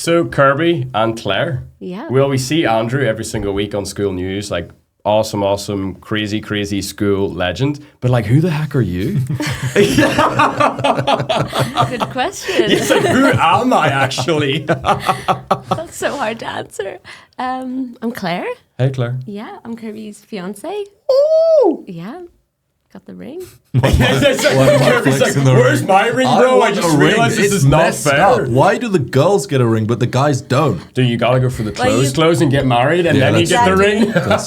So Kirby and Claire. Yeah. Well, we see Andrew every single week on school news, like awesome, crazy school legend. But like, who the heck are you? Good question. It's like, who am I actually? That's so hard to answer. I'm Claire. Hey, Claire. Yeah, I'm Kirby's fiance. Oh! Yeah. Got the ring. Kirby's like, where's my ring, bro? I just realized this is not fair. Up. Why do the girls get a ring but the guys don't? Dude, you gotta go for the clothes and get married, and then you get the ring. That's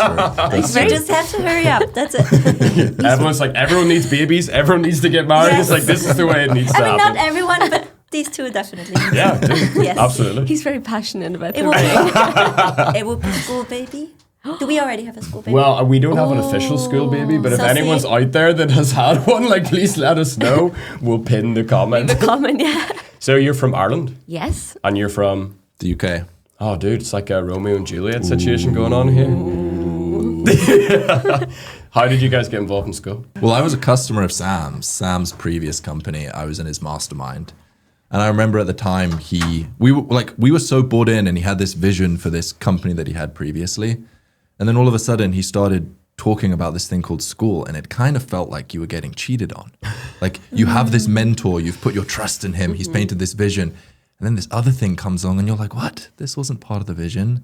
true. You just have to hurry up. That's it. Everyone's like, everyone needs babies. Everyone needs to get married. Yes. It's like, this is the way it needs to I mean, happen. not everyone, but these two definitely. Yeah, dude. Yes. Absolutely. He's very passionate about It the will, ring. it will be Skool Baby. Do we already have a Skool Baby? Well, we don't have an official school baby, but if So anyone's out there that has had one, like, please let us know. We'll pin the comment. The comment, yeah. So you're from Ireland, Yes. and you're from... The UK. Oh, dude, it's like a Romeo and Juliet situation going on here. How did you guys get involved in school? Well, I was a customer of Sam's previous company. I was in his mastermind. And I remember at the time we were so bought in, and he had this vision for this company that he had previously. And then all of a sudden he started talking about this thing called school, and it kind of felt like you were getting cheated on. Like, you have this mentor, you've put your trust in him, he's painted this vision, and then this other thing comes along and you're like, what? This wasn't part of the vision.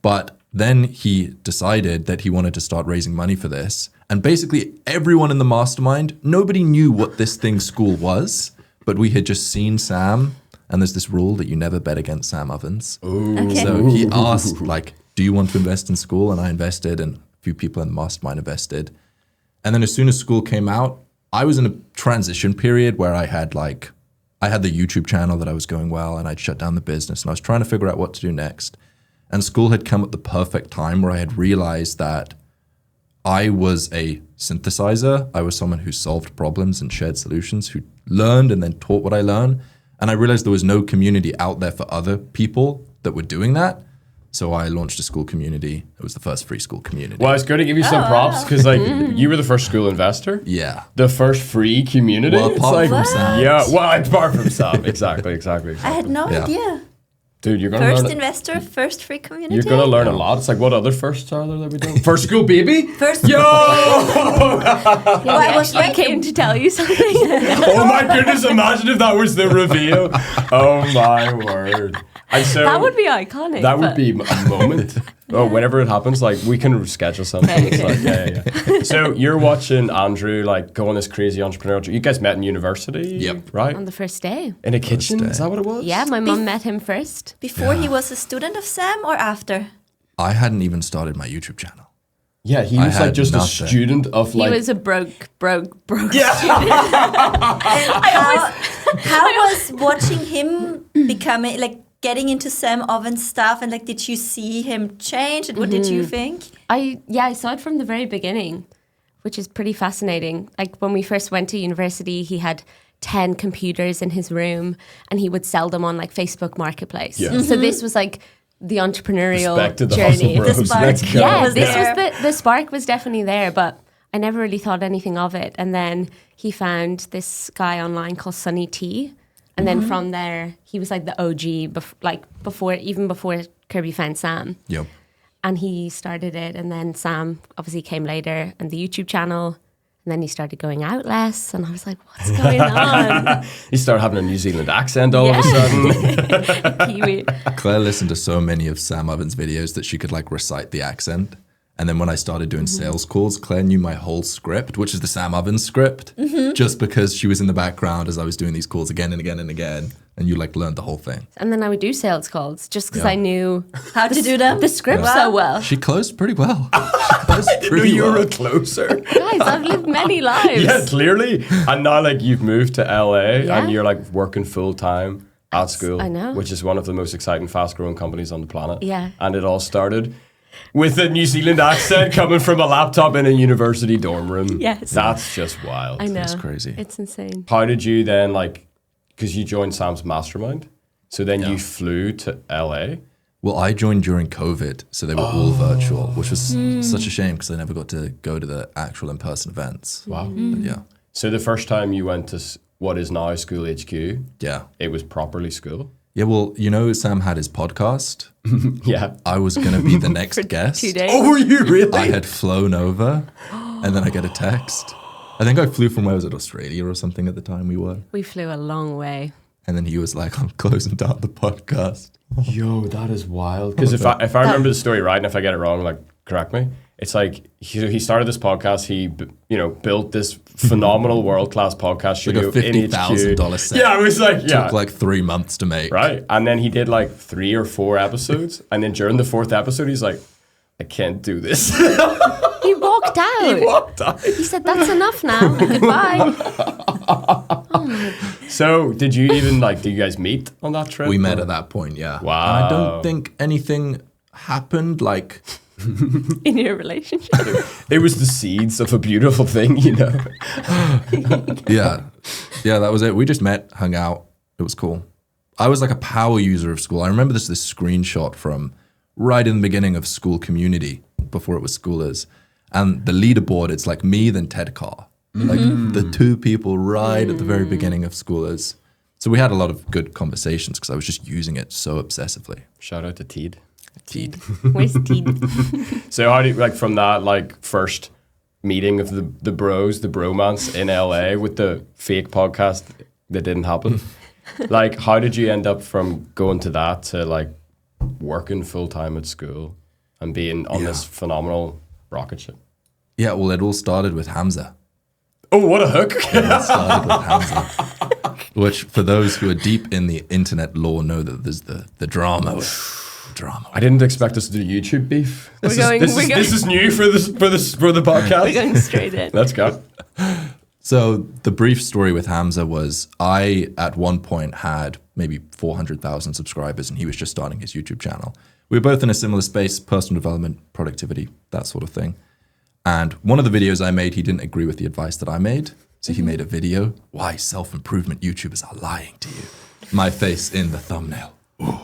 But then he decided that he wanted to start raising money for this. And basically everyone in the mastermind, nobody knew what this thing school was, but we had just seen Sam, and there's this rule that you never bet against Sam Ovens. Okay. So he asked, like, do you want to invest in school? And I invested, and a few people in the mastermind invested. And then as soon as school came out, I was in a transition period where I had the YouTube channel that I was going well, and I'd shut down the business, and I was trying to figure out what to do next. And school had come at the perfect time where I had realized that I was a synthesizer. I was someone who solved problems and shared solutions, who learned and then taught what I learned. And I realized there was no community out there for other people that were doing that. So I launched a school community. It was the first free school community. Well, it's good to give you some props, because like you were the first school investor. Yeah. The first free community. Well, It's apart like, from Sam. yeah, well, apart from Sam. Exactly. I had no Yeah. idea. Dude, you're gonna First learn. investor, first free community. You're gonna learn a lot. It's like, what other firsts are there that we do? First school baby. First. Yo! Yeah, I was I like- came to tell you something. Oh my goodness! Imagine if that was the reveal. Oh my word! And so That would be iconic. that would but- be a moment. Oh, whenever it happens, like we can schedule something. It's like, yeah. So you're watching Andrew like go on this crazy entrepreneurial. You guys met in university, Yep. right? on the first day. In a kitchen. day. Is that what it was? Yeah, my mum met him first. Before he was a student of Sam or after? I hadn't even started my YouTube channel. Yeah, he I was like had just nothing. a student of like. He was a broke Yeah. How was watching him becoming, like, getting into Sam Ovens stuff, and like, did you see him change, and what did you think? I saw it from the very beginning, which is pretty fascinating. Like when we first went to university, he had 10 computers in his room, and he would sell them on like Facebook Marketplace. Yeah. So this was like the entrepreneurial Respect to the journey. hustle bros. The spark. Let's go. Yeah, was this there. was the spark was definitely there, but I never really thought anything of it. And then he found this guy online called Sunny T. And then from there, he was like the OG, before Kirby found Sam. Yep. And he started it, and then Sam obviously came later, and the YouTube channel, and then he started going out less, and I was like, what's going on? He started having a New Zealand accent all of a sudden. Kiwi. Claire listened to so many of Sam Ovens' videos that she could like recite the accent. And then when I started doing sales calls, Claire knew my whole script, which is the Sam Ovens script, just because she was in the background as I was doing these calls again and again and again. And you like learned the whole thing. And then I would do sales calls just because Yeah. I knew How to do them? the script Yeah. so well. She closed pretty well. She closed I didn't know pretty you were well. a closer. Guys, I've lived many lives. Yeah, clearly. And now, like, you've moved to LA Yeah. and you're like working full time at school. I know. Which is one of the most exciting, fast growing companies on the planet. Yeah. And it all started with a New Zealand accent coming from a laptop in a university dorm room. Yes. That's just wild. I know. It's crazy. It's insane. How did you then, like, because you joined Sam's mastermind, so then you flew to LA. Well, I joined during COVID, so they were all virtual, which was such a shame because I never got to go to the actual in-person events. Wow. But yeah. So the first time you went to what is now School HQ, Yeah. it was properly school. Yeah, well, you know, Sam had his podcast. Yeah. I was going to be the next guest. 2 days. Oh, were you really? I had flown over, and then I get a text. I think I flew from, where was it, Australia or something at the time we were. We flew a long way. And then he was like, I'm closing down the podcast. Yo, that is wild. Because if I remember the story right, and if I get it wrong, like, correct me. It's like he started this podcast. He built this phenomenal world class podcast studio Like a in HQ. $50,000 set. Yeah, it was like Took like 3 months to make. right. And then he did like 3 or 4 episodes, and then during the 4th episode, he's like, I can't do this. He walked out. He walked out. He said, "That's enough now. Goodbye." So did you even did you guys meet on that trip? We met at that point, yeah. Wow. And I don't think anything happened like... In your relationship. It was the seeds of a beautiful thing, you know. Yeah, that was it. We just met, hung out. It was cool. I was like a power user of Skool. I remember this screenshot from right in the beginning of Skool Community, before it was Skoolers. And the leaderboard, it's like me, then Ted Carr. Like the 2 people right at the very beginning of Skoolers. So we had a lot of good conversations because I was just using it so obsessively. Shout out to Teed. Teed. Where's Teed? So how do you, from that first meeting of the bros, the bromance in LA with the fake podcast that didn't happen? How did you end up from going to that to working full time at school and being on this phenomenal rocket ship? Yeah, well, it all started with Hamza. Oh, what a hook! It started with Hamza. Which, for those who are deep in the internet lore, know that there's the drama. I didn't expect us to do YouTube beef. This is new for the podcast. We're going straight in. Let's go. So the brief story with Hamza was I, at one point, had maybe 400,000 subscribers, and he was just starting his YouTube channel. We were both in a similar space, personal development, productivity, that sort of thing. And one of the videos I made, he didn't agree with the advice that I made. So he made a video, why self-improvement YouTubers are lying to you. My face in the thumbnail. Ooh.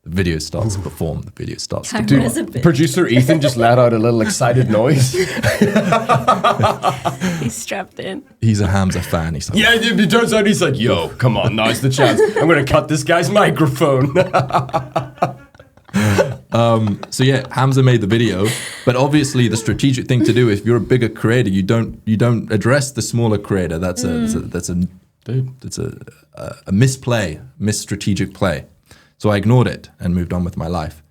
The video starts to perform. The video starts to Dude, producer Ethan just let out a little excited noise. He's strapped in. He's a Hamza fan. He's like, Yeah, it turns out he's like, yo, come on, now's the chance. I'm going to cut this guy's microphone. So yeah, Hamza made the video, but obviously the strategic thing to do, if you're a bigger creator, you don't address the smaller creator. That's a misstrategic play. So I ignored it and moved on with my life.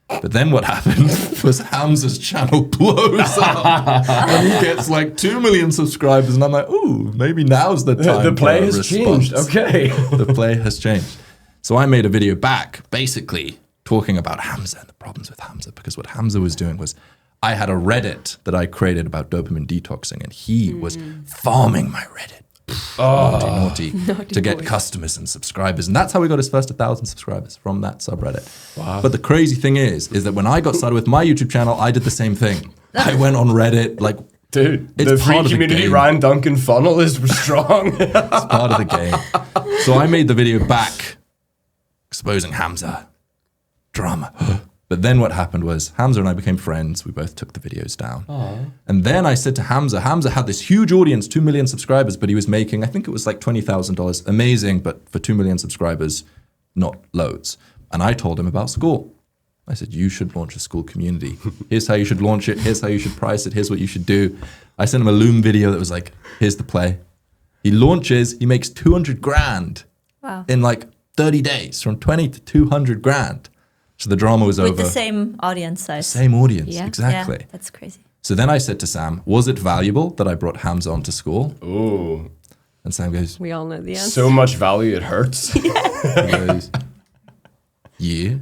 But then what happened was Hamza's channel blows up and he gets 2 million subscribers, and I'm like, ooh, maybe now's the time. The play for a has response. changed. Okay. The play has changed. So I made a video back, basically talking about Hamza and the problems with Hamza, because what Hamza was doing was I had a Reddit that I created about dopamine detoxing, and he was farming my Reddit. Naughty, to get customers and subscribers. And that's how we got his first 1,000 subscribers, from that subreddit. Wow. But the crazy thing is that when I got started with my YouTube channel, I did the same thing. I went on Reddit, Dude, it's the free part of the community game. Ryan Duncan funnel is strong. It's part of the game. So I made the video back, exposing Hamza. Drama. But then what happened was Hamza and I became friends. We both took the videos down. Aww. And then I said to Hamza had this huge audience, 2 million subscribers, but he was making, I think it was $20,000. Amazing, but for 2 million subscribers, not loads. And I told him about Skool. I said, you should launch a Skool community. Here's how you should launch it. Here's how you should price it. Here's what you should do. I sent him a Loom video that was like, here's the play. He launches, he makes 200 grand in 30 days, from 20 to 200 grand. So the drama was over. With the same audience size. Same audience, exactly. Yeah, that's crazy. So then I said to Sam, was it valuable that I brought Hamza onto Skool? Ooh. And Sam goes, We all know the answer. So much value it hurts. he goes, yeah.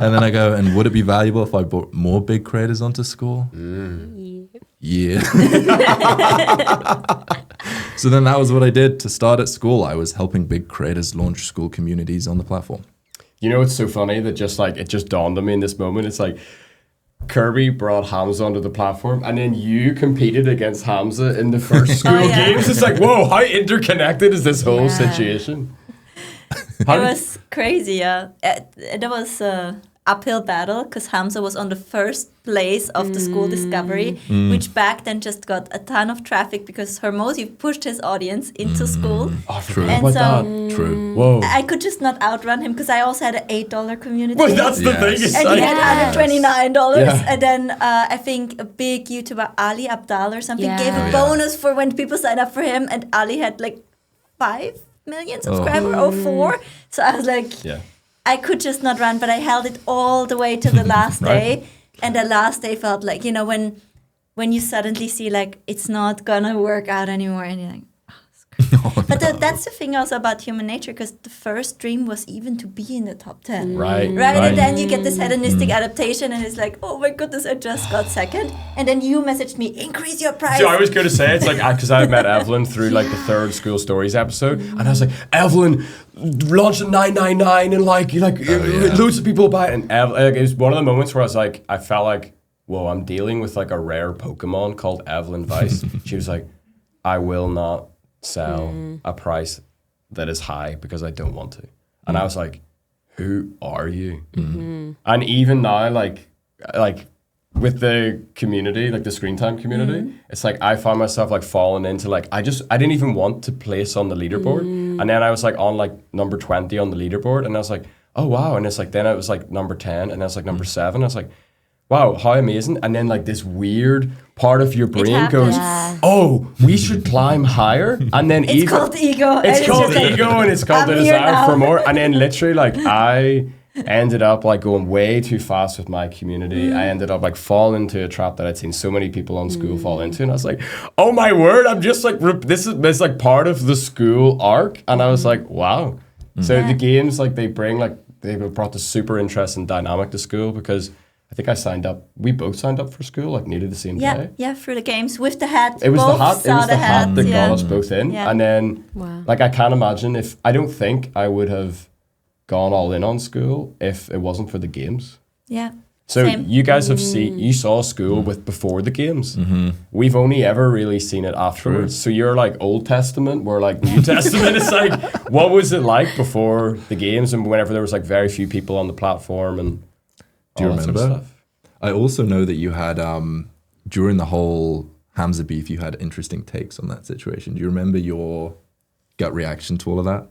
And then I go, and would it be valuable if I brought more big creators onto Skool? Yeah. So then that was what I did to start at Skool. I was helping big creators launch Skool communities on the platform. You know, it's so funny that it just dawned on me in this moment. It's like Kirby brought Hamza onto the platform, and then you competed against Hamza in the first Skool games. It's like, whoa, how interconnected is this whole situation? It was crazy, yeah. That was, uphill battle because Hamza was on the first place of the Skool Discovery, which back then just got a ton of traffic because Hormozy pushed his audience into school. Oh, True. true. And About so- that. True. Whoa. I could just not outrun him because I also had an $8 community. Well, that's the Yes. thing. It's And like, he had $129. Yeah. And then I think a big YouTuber, Ali Abdal or something, Yeah. gave a Oh, yeah. bonus for when people signed up for him. And Ali had like 5 million subscribers or 4. So I was like, yeah. I could just not run, but I held it all the way to the last Right. day. And the last day felt like, you know, when you suddenly see like it's not gonna work out anymore and you're like, but that's the thing also about human nature, because the first dream was even to be in the top 10. Right. Right? And then you get this hedonistic adaptation and it's like, oh my goodness, I just got second. And then you messaged me, increase your price. So I was going to say, it's like, because I met Evelyn through like the third Skool Stories episode, and I was like, Evelyn, launched at $9.99 and like loads of people buy it. And like, it was one of the moments where I felt like, whoa, I'm dealing with like a rare Pokemon called Evelyn Weiss. She was like, I will not sell a price that is high because I don't want to. And I was like, who are you? And even now, like with the community, like the screen time community, it's like I found myself like falling into like I didn't even want to place on the leaderboard. And then I was like on like number 20 on the leaderboard, and I was like, oh wow. And it's like then it was like number 10, and then it's like number 7. I was like, wow, how amazing. And then like this weird part of your brain goes, happens. oh, we should climb higher. And then It's called ego. It's and called just like, ego, and it's called the I'm here desire now. for more. And then literally like I ended up like going way too fast with my community. I ended up like falling into a trap that I'd seen so many people on Skool fall into. And I was like, oh my word, I'm just like, this is like part of the Skool arc. And I was like, wow. So the games, like they brought this super interesting dynamic to Skool, because I think we both signed up for Skool like nearly the same day. Yeah, through the games with the hat. It was Both the hat. It saw was the hat that yeah. got us both in, Yeah. and then Wow. like I can't imagine I don't think I would have gone all in on Skool if it wasn't for the games. Yeah. So Same. you guys you saw Skool with before the games. We've only ever really seen it afterwards. So you're like Old Testament, we're like New Testament. It's like, what was it like before the games, and whenever there was like very few people on the platform and Do you all that sort of remember? stuff? I also know that you had, during the whole Hamza beef, you had interesting takes on that situation. Do you remember your gut reaction to all of that?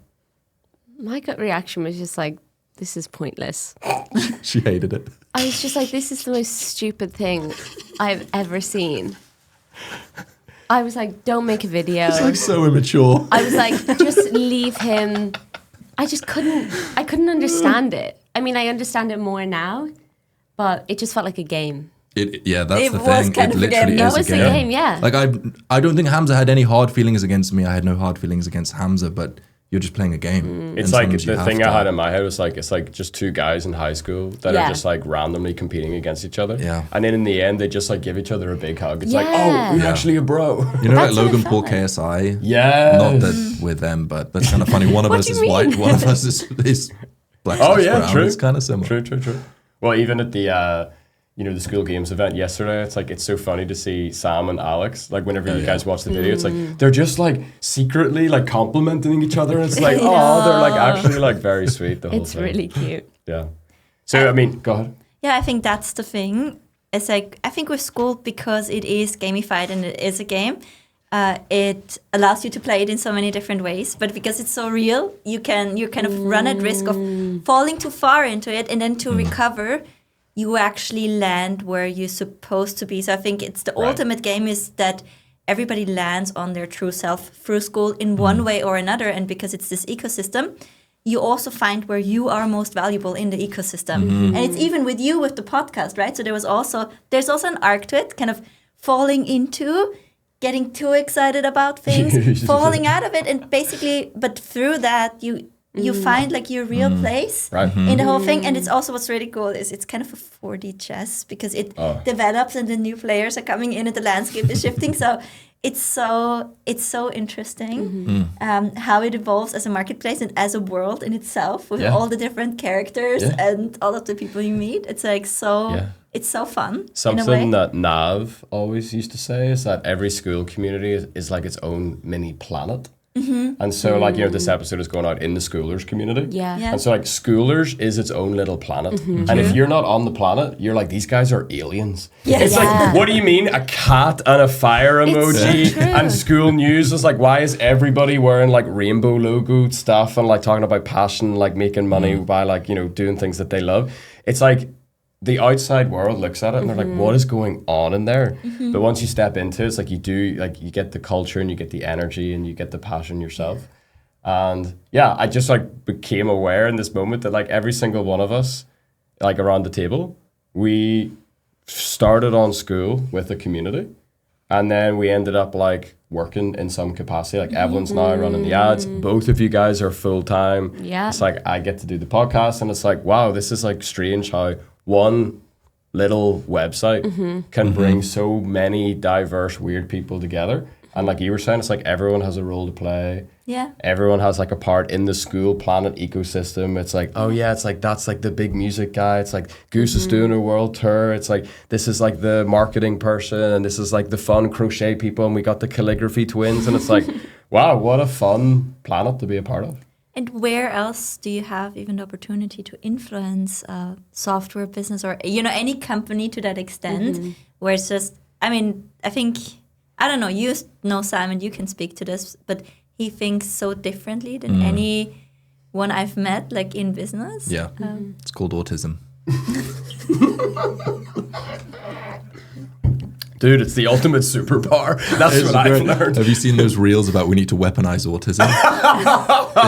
My gut reaction was just like, this is pointless. She hated it. I was just like, this is the most stupid thing I've ever seen. I was like, don't make a video. It's like so immature. I was like, just leave him. I couldn't understand it. I mean, I understand it more now, but it just felt like a game. That's It the was thing. kind It of a game. literally That is was a a game. game, yeah. Like I don't think Hamza had any hard feelings against me. I had no hard feelings against Hamza, but you're just playing a game. It's And like sometimes you the have thing to- I had in my head was like, it's like just two guys in high school that Yeah. are just like randomly competing against each other. Yeah. And then in the end, they just like give each other a big hug. It's like, Yeah. oh, you're Yeah. actually a bro. You know, That's like what it Logan felt Paul, like. KSI. Yeah. Not that we're them, but that's kind of funny. One of What us do is you mean? white, one of us is black. Oh slash yeah, brown. true. It's kind of similar. True. Well, even at the the Skool Games event yesterday, it's like it's so funny to see Sam and Alex. Like whenever you guys watch the video, it's like they're just like secretly like complimenting each other. It's like, oh, they're like actually like very sweet. The whole It's thing. really cute. Yeah. So I mean, go ahead. Yeah, I think that's the thing. It's like, I think with Skool, because it is gamified and it is a game, it allows you to play it in so many different ways. But because it's so real, you kind of run at risk of falling too far into it, and then to recover, you actually land where you're supposed to be. So I think it's the ultimate game is that everybody lands on their true self through Skool in one way or another. And because it's this ecosystem, you also find where you are most valuable in the ecosystem. And it's even with you with the podcast, right? So there's also an arc to it, kind of falling into, getting too excited about things, falling out of it, and basically, but through that, you find like your real place in the whole thing. And it's also what's really cool is it's kind of a 4D chess, because it develops and the new players are coming in and the landscape is shifting. So it's so interesting how it evolves as a marketplace and as a world in itself with all the different characters and all of the people you meet. It's like it's so fun. in a way. Something that Nav always used to say is that every Skool community is like its own mini planet. And so like, you know, this episode is going out in the schoolers community. Yeah. Yeah. And so like schoolers is its own little planet. And if you're not on the planet, you're like, these guys are aliens. Yes. It's like, what do you mean? A cat and a fire emoji so true. and school news is like, why is everybody wearing like rainbow logo stuff and like talking about passion, like making money by like, you know, doing things that they love? It's like, the outside world looks at it and they're like, what is going on in there? But once you step into it, it's like you get the culture and you get the energy and you get the passion yourself. And yeah, I just like became aware in this moment that like every single one of us, like around the table, we started on Skool with a community. And then we ended up like working in some capacity. Like Evelyn's now running the ads. Both of you guys are full time. Yeah. It's like I get to do the podcast and it's like, wow, this is like strange how one little website can bring so many diverse, weird people together. And like you were saying, it's like everyone has a role to play. Yeah. Everyone has like a part in the Skool Planet ecosystem. It's like, oh yeah, it's like that's like the big music guy. It's like Goose is doing a world tour. It's like this is like the marketing person and this is like the fun crochet people and we got the calligraphy twins and it's like, wow, what a fun planet to be a part of. And where else do you have even the opportunity to influence software business or, you know, any company to that extent where it's just, I mean, I think, I don't know, you know Simon, you can speak to this, but he thinks so differently than anyone I've met, like in business. Yeah, it's called autism. Dude, it's the ultimate superpower. That's what I've learned. Have you seen those reels about we need to weaponize autism?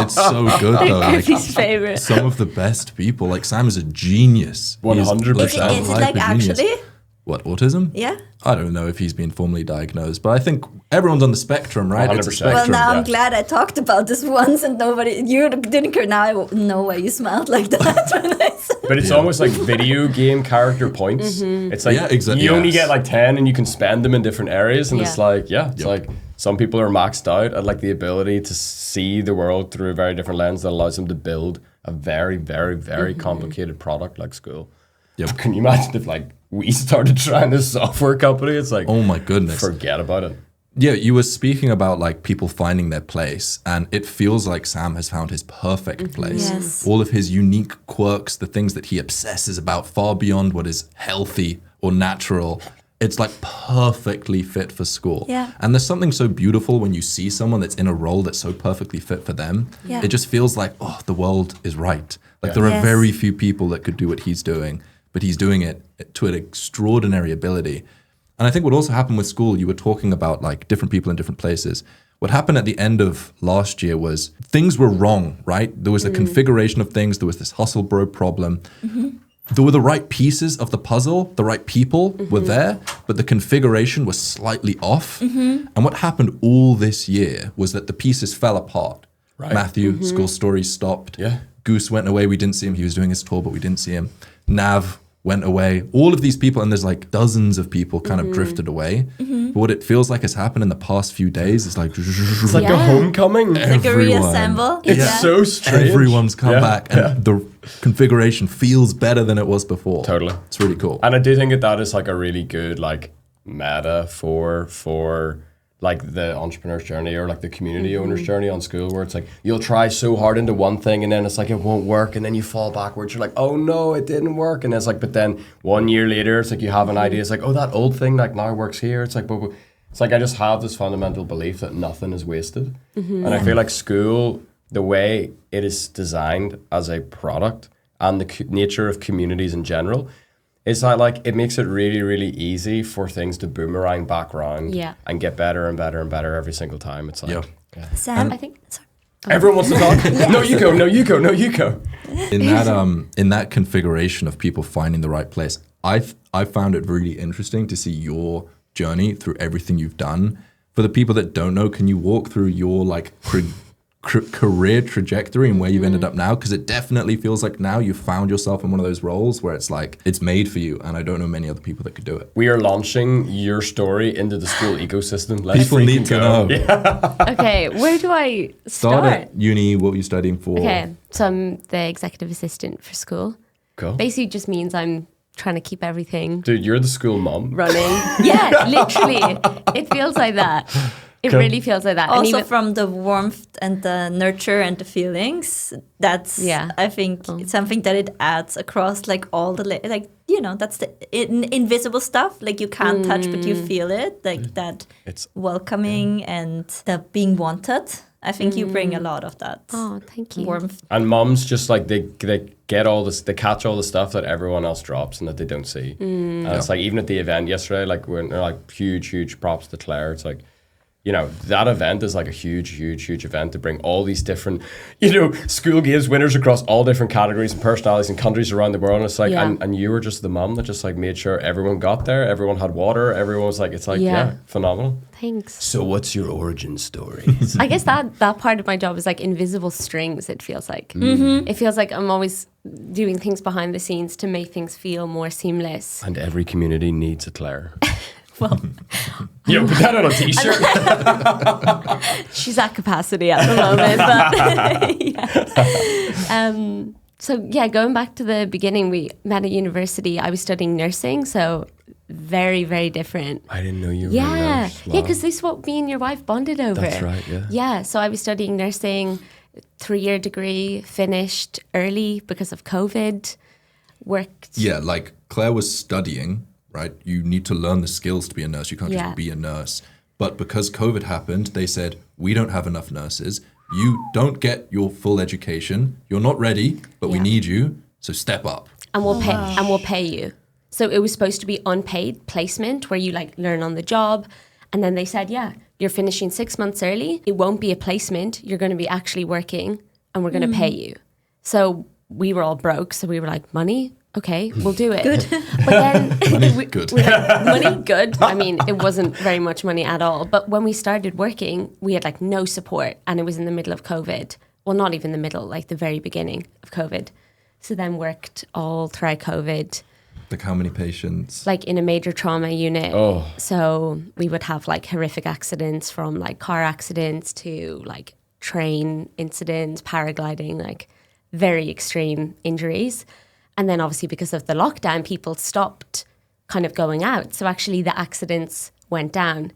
It's so good though. Like, Kirby's favorite. some of the best people, like Sam is a genius. He is 100%. like a Is it like hyper-genius. actually? What, autism? Yeah. I don't know if he's been formally diagnosed, but I think everyone's on the spectrum, right? It's a 100%. spectrum. Well, now yeah. I'm glad I talked about this once and you didn't care. Now I know why you smiled like that when I said But it's almost like video game character points. It's like Yeah, exactly. you only Yes. get like 10 and you can spend them in different areas. And it's Yeah. like, it's like some people are maxed out at like the ability to see the world through a very different lens that allows them to build a very, very, very complicated product like Skool. Yep. Can you imagine if like we started trying this software company? It's like, Oh my goodness. forget about it. Yeah, you were speaking about like people finding their place, and it feels like Sam has found his perfect place. Yes. All of his unique quirks, the things that he obsesses about far beyond what is healthy or natural, it's like perfectly fit for Skool. Yeah. And there's something so beautiful when you see someone that's in a role that's so perfectly fit for them. Yeah. It just feels like, oh, the world is right. Like there are Yes. very few people that could do what he's doing, but he's doing it to an extraordinary ability. And I think what also happened with Skool, you were talking about like different people in different places. What happened at the end of last year was things were wrong, right? There was a configuration of things. There was this hustle bro problem. There were the right pieces of the puzzle. The right people were there, but the configuration was slightly off. And what happened all this year was that the pieces fell apart. Right. Matthew, Skool Stories stopped. Yeah. Goose went away. We didn't see him. He was doing his tour, but we didn't see him. Nav went away. All of these people, and there's like dozens of people kind of drifted away. But what it feels like has happened in the past few days is like, It's like a Yeah. homecoming. like a everyone. reassemble. It's Yeah. so strange. everyone's come Yeah, back, and the configuration feels better than it was before. Totally. It's really cool. And I do think that is like a really good like meta for like the entrepreneur's journey or like the community owner's journey on Skool, where it's like you'll try so hard into one thing and then it's like it won't work and then you fall backwards. You're like, oh no, it didn't work. And it's like, but then 1 year later, it's like you have an idea. It's like, oh, that old thing like now works here. It's like, but it's like I just have this fundamental belief that nothing is wasted. And I feel like Skool, the way it is designed as a product and the nature of communities in general, is that like it makes it really, really easy for things to boomerang back around and get better and better and better every single time. It's like Sam, I think. Sorry. everyone wants to talk. No, you go. No, you go. No, you go. In that configuration of people finding the right place, I found it really interesting to see your journey through everything you've done. For the people that don't know, can you walk through your like career trajectory and where you've ended up now? Because it definitely feels like now you've found yourself in one of those roles where it's like it's made for you, and I don't know many other people that could do it. We are launching your story into the Skool ecosystem. Let's People need freaking to go. know. Okay, where do I Start start? at uni. What were you studying for? Okay, so I'm the executive assistant for Skool. Cool. Basically, just means I'm trying to keep everything Dude, you're the Skool mom. running. Yeah, literally, it feels like that. It really feels like that. And Also even, from the warmth and the nurture and the feelings, that's I think it's something that it adds across like all the like that's the invisible stuff, like you can't touch but you feel it, like that it's welcoming and the being wanted. I think you bring a lot of that. Oh, thank you. Warmth. And mums just like they get all this, they catch all the stuff that everyone else drops and that they don't see. And it's like even at the event yesterday, like we're like huge props to Claire. It's like, that event is like a huge event to bring all these different, school games winners across all different categories and personalities and countries around the world. And it's like, and you were just the mum that just like made sure everyone got there, everyone had water, everyone was like, it's like, phenomenal. Thanks. So what's your origin story? I guess that part of my job is like invisible strings, it feels like. It feels like I'm always doing things behind the scenes to make things feel more seamless. And every community needs a Claire. Well, put that on a t-shirt. She's at capacity at the moment, but so going back to the beginning, we met at university. I was studying nursing, so very, very different. I didn't know you were a nurse. Wow. Yeah, because this is what me and your wife bonded over. That's right, yeah. Yeah, so I was studying nursing, 3-year degree, finished early because of COVID, worked. Yeah, like Claire was studying, right? You need to learn the skills to be a nurse. You can't just be a nurse. But because COVID happened, they said, we don't have enough nurses. You don't get your full education. You're not ready, but we need you. So step up. And we'll pay you. So it was supposed to be unpaid placement where you like learn on the job. And then they said, you're finishing 6 months early. It won't be a placement. You're going to be actually working and we're going to pay you. So we were all broke. So we were like, money? Okay, we'll do it. Good. But then money, good. Money, good. I mean, it wasn't very much money at all. But when we started working, we had like no support, and it was in the middle of COVID. Well, not even the middle, like the very beginning of COVID. So then worked all throughout COVID. Like how many patients? Like in a major trauma unit. Oh. So we would have like horrific accidents, from like car accidents to like train incidents, paragliding, like very extreme injuries. And then obviously because of the lockdown, people stopped kind of going out. So actually the accidents went down.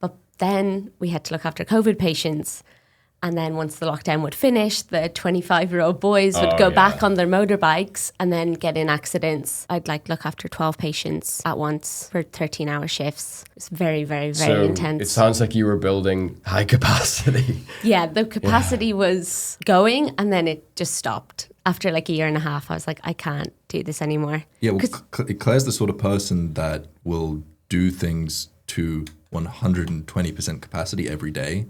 But then we had to look after COVID patients. And then once the lockdown would finish, the 25-year-old boys would go back on their motorbikes and then get in accidents. I'd like look after 12 patients at once for 13-hour shifts. It's very, very, very intense. It sounds like you were building high capacity. Yeah, the capacity was going and then it just stopped. After like a year and a half, I was like, I can't do this anymore. Yeah, well, Claire's the sort of person that will do things to 120% capacity every day.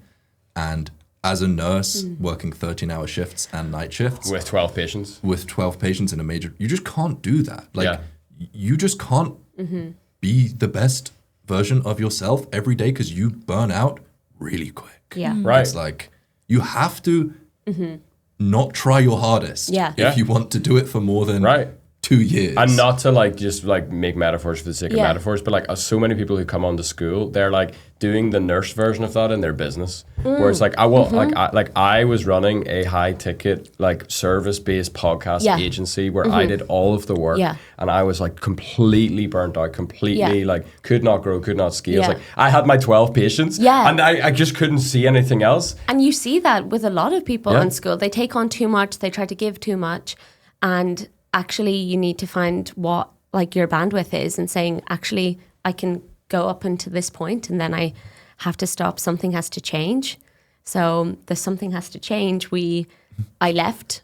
And as a nurse, working 13-hour shifts and night shifts. With 12 patients. With 12 patients in a major... You just can't do that. Like, you just can't be the best version of yourself every day because you burn out really quick. Yeah. Right. It's like, you have to... not try your hardest if you want to do it for more than 2 years. And not to like just like make metaphors for the sake of metaphors, but like so many people who come on to school, they're like doing the nurse version of that in their business. Where it's like I was running a high ticket like service based podcast agency where I did all of the work and I was like completely burnt out, completely like could not grow, could not scale. It's like I had my 12 patients and I just couldn't see anything else. And you see that with a lot of people in school. They take on too much, they try to give too much, and actually you need to find what like your bandwidth is and saying, actually, I can go up until this point and then I have to stop. Something has to change. So the something has to change. I left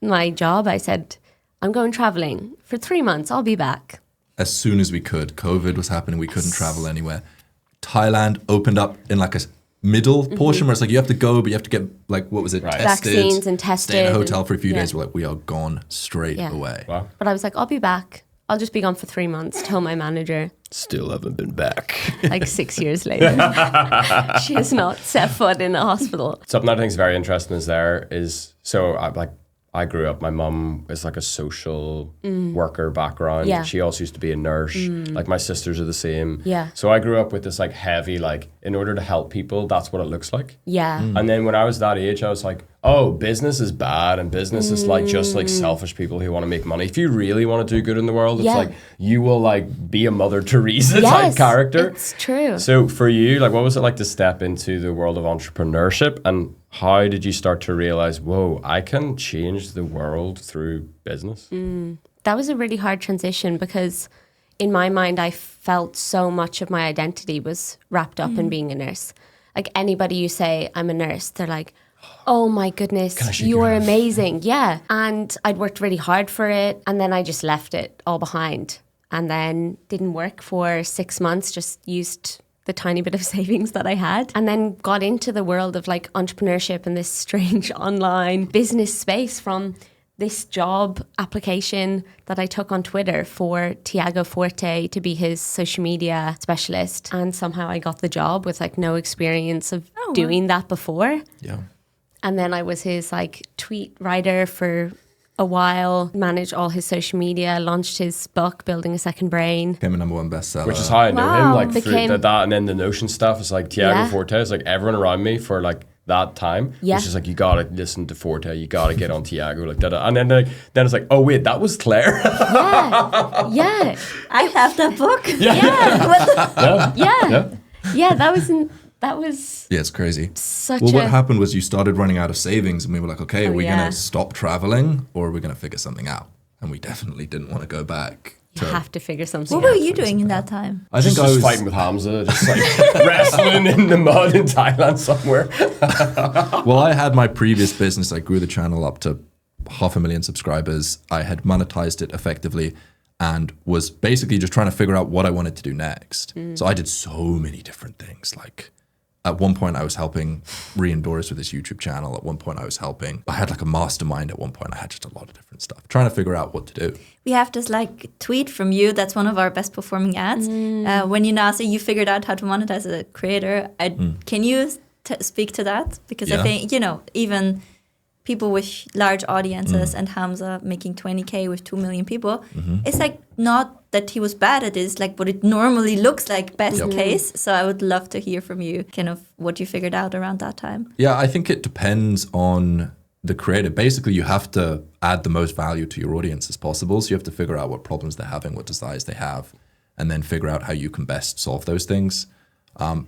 my job. I said, I'm going traveling for 3 months. I'll be back. As soon as we could. COVID was happening. We couldn't travel anywhere. Thailand opened up in like a middle portion where it's like you have to go, but you have to get like, what was it? Tested, vaccines and tested. Stay in a hotel for a few days. We're like, we are gone straight away. Wow. But I was like, I'll be back. I'll just be gone for 3 months. Told my manager. Still haven't been back. Like 6 years later. She has not set foot in a hospital. Something I think is very interesting is so like I grew up, my mum is like a social worker background. Yeah. She also used to be a nurse. Like my sisters are the same. Yeah. So I grew up with this like heavy, like in order to help people, that's what it looks like. Yeah. And then when I was that age, I was like, oh, business is bad and business is like just like selfish people who want to make money. If you really want to do good in the world, it's Yeah. like you will like be a Mother Teresa Yes, type character. it's true. So for you, like what was it like to step into the world of entrepreneurship, and how did you start to realize, whoa, I can change the world through business? That was a really hard transition because in my mind, I felt so much of my identity was wrapped up in being a nurse. Like anybody you say, I'm a nurse, they're like, oh my goodness, shake your you're hand? amazing. Yeah. And I'd worked really hard for it. And then I just left it all behind and then didn't work for 6 months, just used the tiny bit of savings that I had, and then got into the world of like entrepreneurship and this strange online business space from this job application that I took on Twitter for Tiago Forte to be his social media specialist. And somehow I got the job with like no experience of doing that before. Yeah. And then I was his like tweet writer for a while, managed all his social media, launched his book, Building a Second Brain. Became a #1 bestseller. Which is how I know him, Wow. like through Became- that and then the Notion stuff. It's like Tiago Yeah. Forte is like everyone around me for like that time. Yeah. It's just like, you gotta listen to Forte, you gotta get on Tiago, like that. And then it's like, oh wait, that was Claire. Yeah. I have that book. Yeah. yeah. Yeah. Yeah. That was Yeah, it's crazy. such Well, what a... happened was you started running out of savings, and we were like, okay, are we yeah. going to stop traveling, or are we going to figure something out? And we definitely didn't want to go back. You have to figure something What were out. you doing in that time? I think Just I was fighting with Hamza, just like wrestling in the mud in Thailand somewhere. Well, I had my previous business. I grew the channel up to 500,000 subscribers. I had monetized it effectively and was basically just trying to figure out what I wanted to do next. So I did so many different things. Like at one point I was helping Rian Doris with his YouTube channel. At one point I had like a mastermind. At one point I had just a lot of different stuff, trying to figure out what to do. We have this like tweet from you. That's one of our best performing ads. When you now say you figured out how to monetize as a creator, can you speak to that? Because Yeah. I think, even people with large audiences and Hamza making 20K with 2 million people, it's like not that he was bad at it, it's like what it normally looks like best case. So I would love to hear from you kind of what you figured out around that time. Yeah, I think it depends on the creator. Basically, you have to add the most value to your audience as possible. So you have to figure out what problems they're having, what desires they have, and then figure out how you can best solve those things.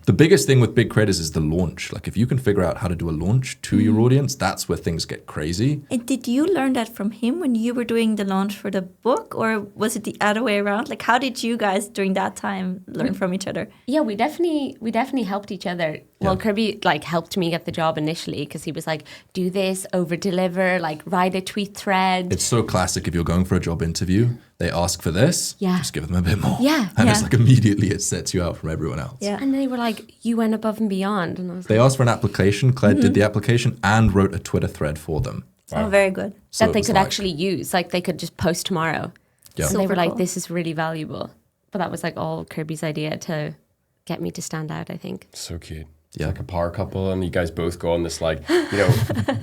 The biggest thing with big creators is the launch. Like if you can figure out how to do a launch to your audience, that's where things get crazy. And did you learn that from him when you were doing the launch for the book, or was it the other way around? Like how did you guys during that time learn from each other? Yeah, we definitely helped each other. Well, Kirby like helped me get the job initially because he was like, do this, over deliver, like write a tweet thread. It's so classic. If you're going for a job interview, they ask for this, Yeah. just give them a bit more. Yeah, And yeah. it's like immediately it sets you out from everyone else. Yeah. And they were like, you went above and beyond. And I was They like, asked for an application. Claire did the application and wrote a Twitter thread for them. Oh, very good. So that it they was could like- actually use. Like they could just post tomorrow. Yeah. So they were Super like, cool. this is really valuable. But that was like all Kirby's idea to get me to stand out, I think. So cute. It's Yeah. like a power couple, and you guys both go on this like,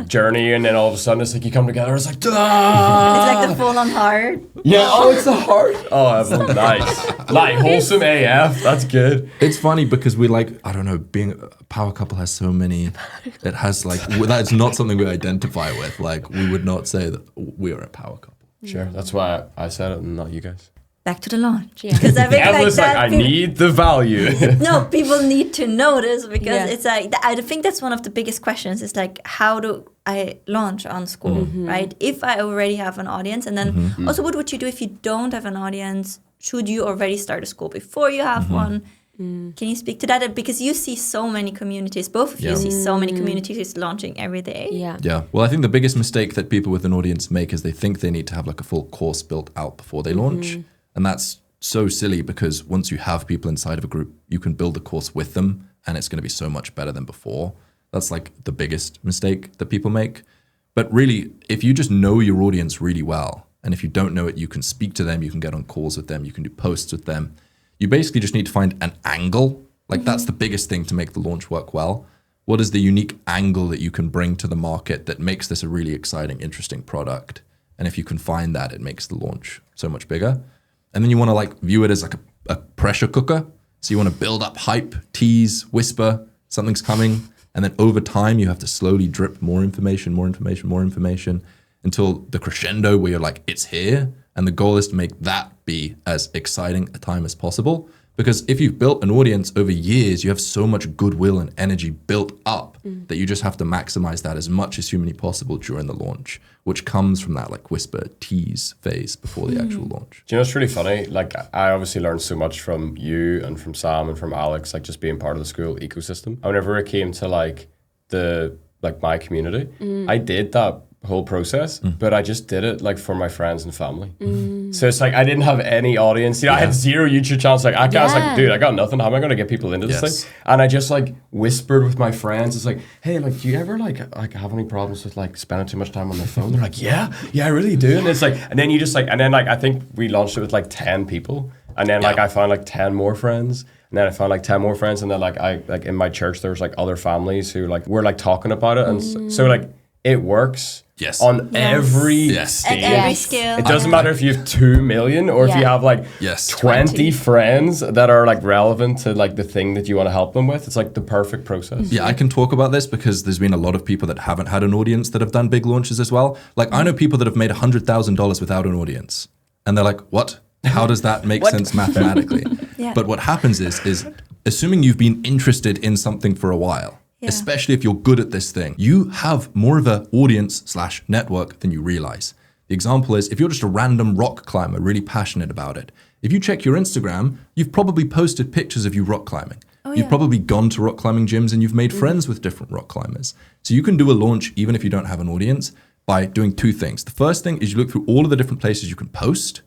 journey, and then all of a sudden it's like you come together, it's like, "Dah!" It's like the full on hard. Yeah, oh, it's the heart. Oh, Evelyn, nice. Like, wholesome AF, that's good. It's funny because we like, I don't know, being a power couple has so many, it has like, that's not something we identify with. Like we would not say that we are a power couple. Sure, that's why I said it and not you guys. Back to the launch. Yeah. Because I think Evelyn's like, I people- need the value. No, people need to know this because Yeah. it's like I think that's one of the biggest questions. Is like, how do I launch on Skool, right? If I already have an audience, and then also, what would you do if you don't have an audience? Should you already start a school before you have one? Can you speak to that? Because you see so many communities, both of you Yeah. see so many communities launching every day. Yeah. Yeah. Well, I think the biggest mistake that people with an audience make is they think they need to have like a full course built out before they launch. And that's so silly because once you have people inside of a group, you can build a course with them and it's going to be so much better than before. That's like the biggest mistake that people make. But really, if you just know your audience really well, and if you don't know it, you can speak to them, you can get on calls with them, you can do posts with them. You basically just need to find an angle. Like that's the biggest thing to make the launch work well. What is the unique angle that you can bring to the market that makes this a really exciting, interesting product? And if you can find that, it makes the launch so much bigger. And then you want to like view it as like a pressure cooker. So you want to build up hype, tease, whisper, something's coming. And then over time, you have to slowly drip more information until the crescendo where you're like, it's here. And the goal is to make that be as exciting a time as possible. Because if you've built an audience over years, you have so much goodwill and energy built up that you just have to maximize that as much as humanly possible during the launch, which comes from that like whisper, tease phase before the actual launch. Do you know what's really funny? Like I obviously learned so much from you and from Sam and from Alex, like just being part of the Skool ecosystem. Whenever it came to like my community, I did that whole process, but I just did it like for my friends and family. So it's like I didn't have any audience. You know, I had 0 YouTube channels. Like I was like, dude, I got nothing. How am I going to get people into this thing? And I just like whispered with my friends. It's like, hey, like, do you ever like have any problems with like spending too much time on their phone? They're like, yeah, I really do. And it's like, and then you just like, and then like I think we launched it with like 10 people, and then like I found like 10 more friends. And then I found like 10 more friends, and then like I like in my church there was like other families who like were like talking about it, and so like it works. Yes. On every stage. At every scale. It doesn't matter if you have 2 million or if you have like 20 friends that are like relevant to like the thing that you want to help them with. It's like the perfect process. Yeah, I can talk about this because there's been a lot of people that haven't had an audience that have done big launches as well. Like I know people that have made $100,000 without an audience. And they're like, what? How does that make sense mathematically? But what happens is assuming you've been interested in something for a while, especially if you're good at this thing, you have more of an audience/network than you realize. The example is if you're just a random rock climber, really passionate about it, if you check your Instagram, you've probably posted pictures of you rock climbing. You've probably gone to rock climbing gyms and you've made friends with different rock climbers. So you can do a launch even if you don't have an audience by doing 2 things. The first thing is you look through all of the different places you can post.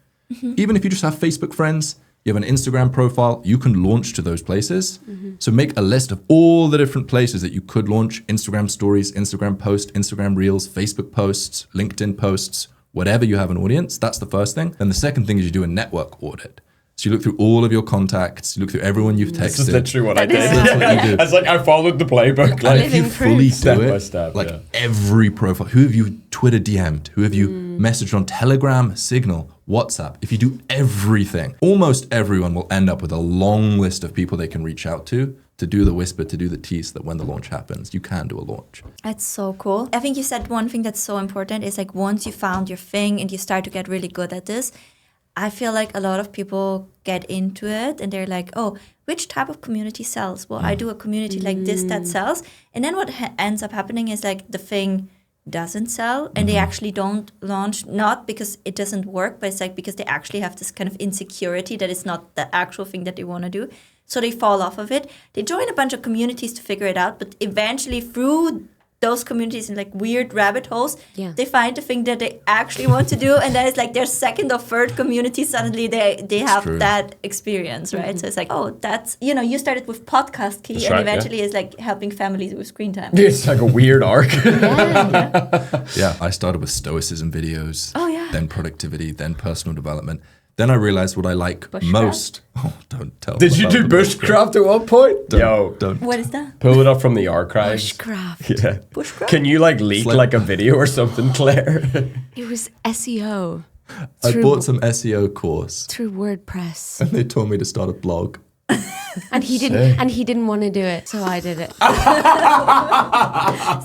Even if you just have Facebook friends, you have an Instagram profile, you can launch to those places. So make a list of all the different places that you could launch: Instagram stories, Instagram posts, Instagram reels, Facebook posts, LinkedIn posts, whatever you have an audience. That's the first thing. And the second thing is you do a network audit. So you look through all of your contacts, you look through everyone you've texted. This is literally what I did. That's what you do. I was like, I followed the playbook. Like if you fully step do by it, step, like every profile, who have you Twitter DM'd? Who have you messaged on Telegram, Signal, WhatsApp? If you do everything, almost everyone will end up with a long list of people they can reach out to do the whisper, to do the tease, that when the launch happens, you can do a launch. That's so cool. I think you said one thing that's so important is like once you found your thing and you start to get really good at this, I feel like a lot of people get into it and they're like, oh, which type of community sells? Well, I do a community like this that sells. And then what ends up happening is like the thing doesn't sell and they actually don't launch, not because it doesn't work, but it's like because they actually have this kind of insecurity that it's not the actual thing that they want to do. So they fall off of it. They join a bunch of communities to figure it out, but eventually through those communities in like weird rabbit holes, they find the thing that they actually want to do, and then it's like their second or third community, suddenly they have that experience, right? So it's like, oh, that's, you know, you started with podcast key, and eventually it's like helping families with screen time. It's like a weird arc. Yeah, I started with stoicism videos, then productivity, then personal development. Then I realized what I like most. Oh, don't tell me. Did you do bushcraft at one point? Don't. What is that? Pull it up from the archives. Bushcraft. Yeah. Bushcraft? Can you like leak like a video or something, Claire? It was SEO. I bought some SEO course through WordPress. and they told me to start a blog. And he didn't want to do it, so I did it.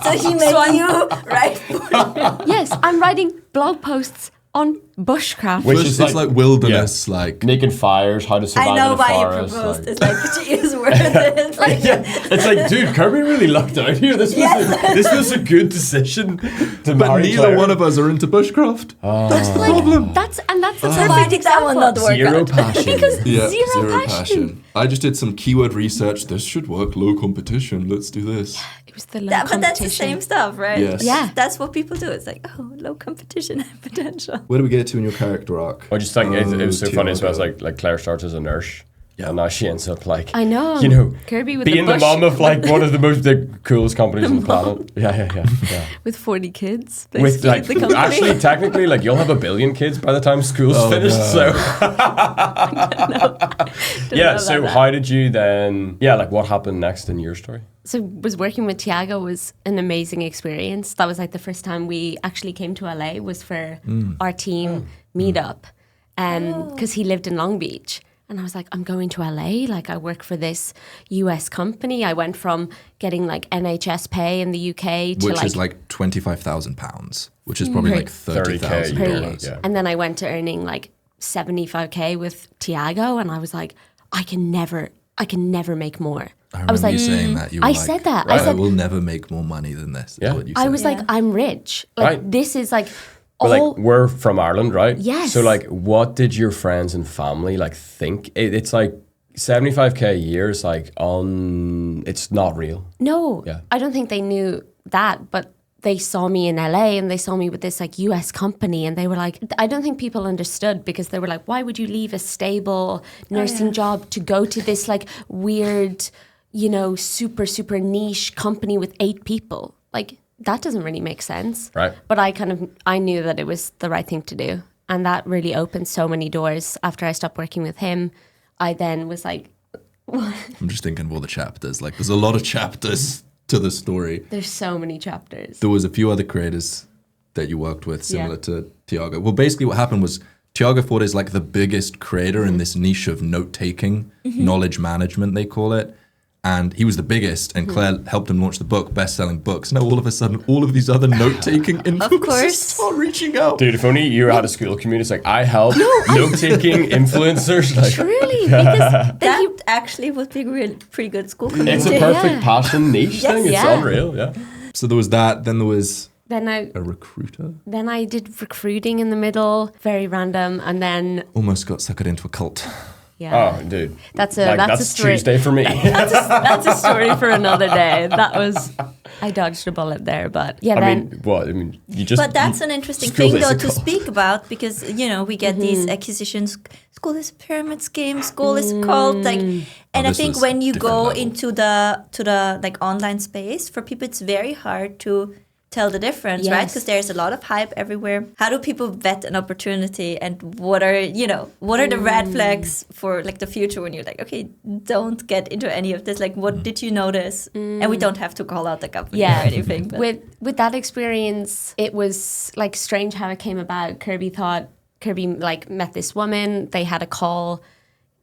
So he made you right? Yes, I'm writing blog posts on bushcraft. Which It's is like wilderness, like making fires, how to survive I know in the why forest. you proposed. Like. It's like, she is worth it. Like, It's like, dude, Kirby really lucked out here. This was a good decision to but marry neither Claire. one of us are into bushcraft. That's the Like, problem. that's the so perfect why did that one not work Zero out? passion. Because Yeah, zero passion. I just did some keyword research. This should work. Low competition. Let's do this. It was the low But competition. that's the same stuff, right? Yes. Yeah. That's what people do. It's like, oh, low competition and potential. Where do we get to in your character arc? I just think it was so funny as well. Tiago. It's like Claire starts as a nurse. Yeah. And now she ends up like, I know. you know, Kirby with being the the bush. mom of like one of the most coolest companies on the planet. Yeah. With 40 kids. With basically, like, the company. actually, technically, like you'll have 1 billion kids by the time school's finished. no. So, yeah. So how did you then? Yeah, like what happened next in your story? So was working with Tiago was an amazing experience. That was like the first time we actually came to LA was for our team meetup, because he lived in Long Beach. And I was like, I'm going to LA. Like, I work for this US company. I went from getting like NHS pay in the UK to which is like £25,000, which is probably like 30,000 per year. dollars. Yeah. And then I went to earning like 75K with Tiago, and I was like, I can never make more. I was like, you saying that. You were I like, said that. I I said, will never make more money than this. Yeah. Is what you said. I was like, I'm rich. Like, Right. this is like But all. like we're from Ireland, right? Yes. So like, what did your friends and family like think? It's like 75K a year is like it's not real. No, Yeah. I don't think they knew that, but they saw me in LA and they saw me with this like US company, and they were like, I don't think people understood, because they were like, why would you leave a stable nursing job to go to this like weird, super niche company with 8 people? Like, that doesn't really make sense. Right. But I knew that it was the right thing to do. And that really opened so many doors. After I stopped working with him, I then was like, I'm just thinking of all the chapters. Like, there's a lot of chapters to the story. there's so many chapters. There was a few other creators that you worked with similar to Tiago. Well, basically what happened was Tiago Ford is like the biggest creator in this niche of note-taking, knowledge management, they call it. And he was the biggest, and Claire helped him launch the book, best-selling books. Now all of a sudden, all of these other note-taking influencers course. start reaching out. Dude, if only you had a school community, it's like I help note-taking influencers. Like, Truly, because That actually would be really pretty good school community. it's a perfect Yeah. passion niche thing. It's yeah. unreal. Yeah. So there was that. Then there was then a recruiter. I did recruiting in the middle, very random, and then Almost got suckered into a cult. Oh, dude. That's a story. Tuesday for me. That's a story for another day. I dodged a bullet there, but yeah. You just. But that's an interesting School thing, is though, a to cult. speak about, because we get these acquisitions. School is a pyramid scheme. School is a cult. Like, and I this think was when you different go level. into the like online space, for people, it's very hard to tell the difference, right? Yes. Because there's a lot of hype everywhere. How do people vet an opportunity, and what are the red flags for like the future when you're like, okay, don't get into any of this? Like, what did you notice? And we don't have to call out the company or anything. But. With that experience, it was like strange how it came about. Kirby like met this woman. They had a call.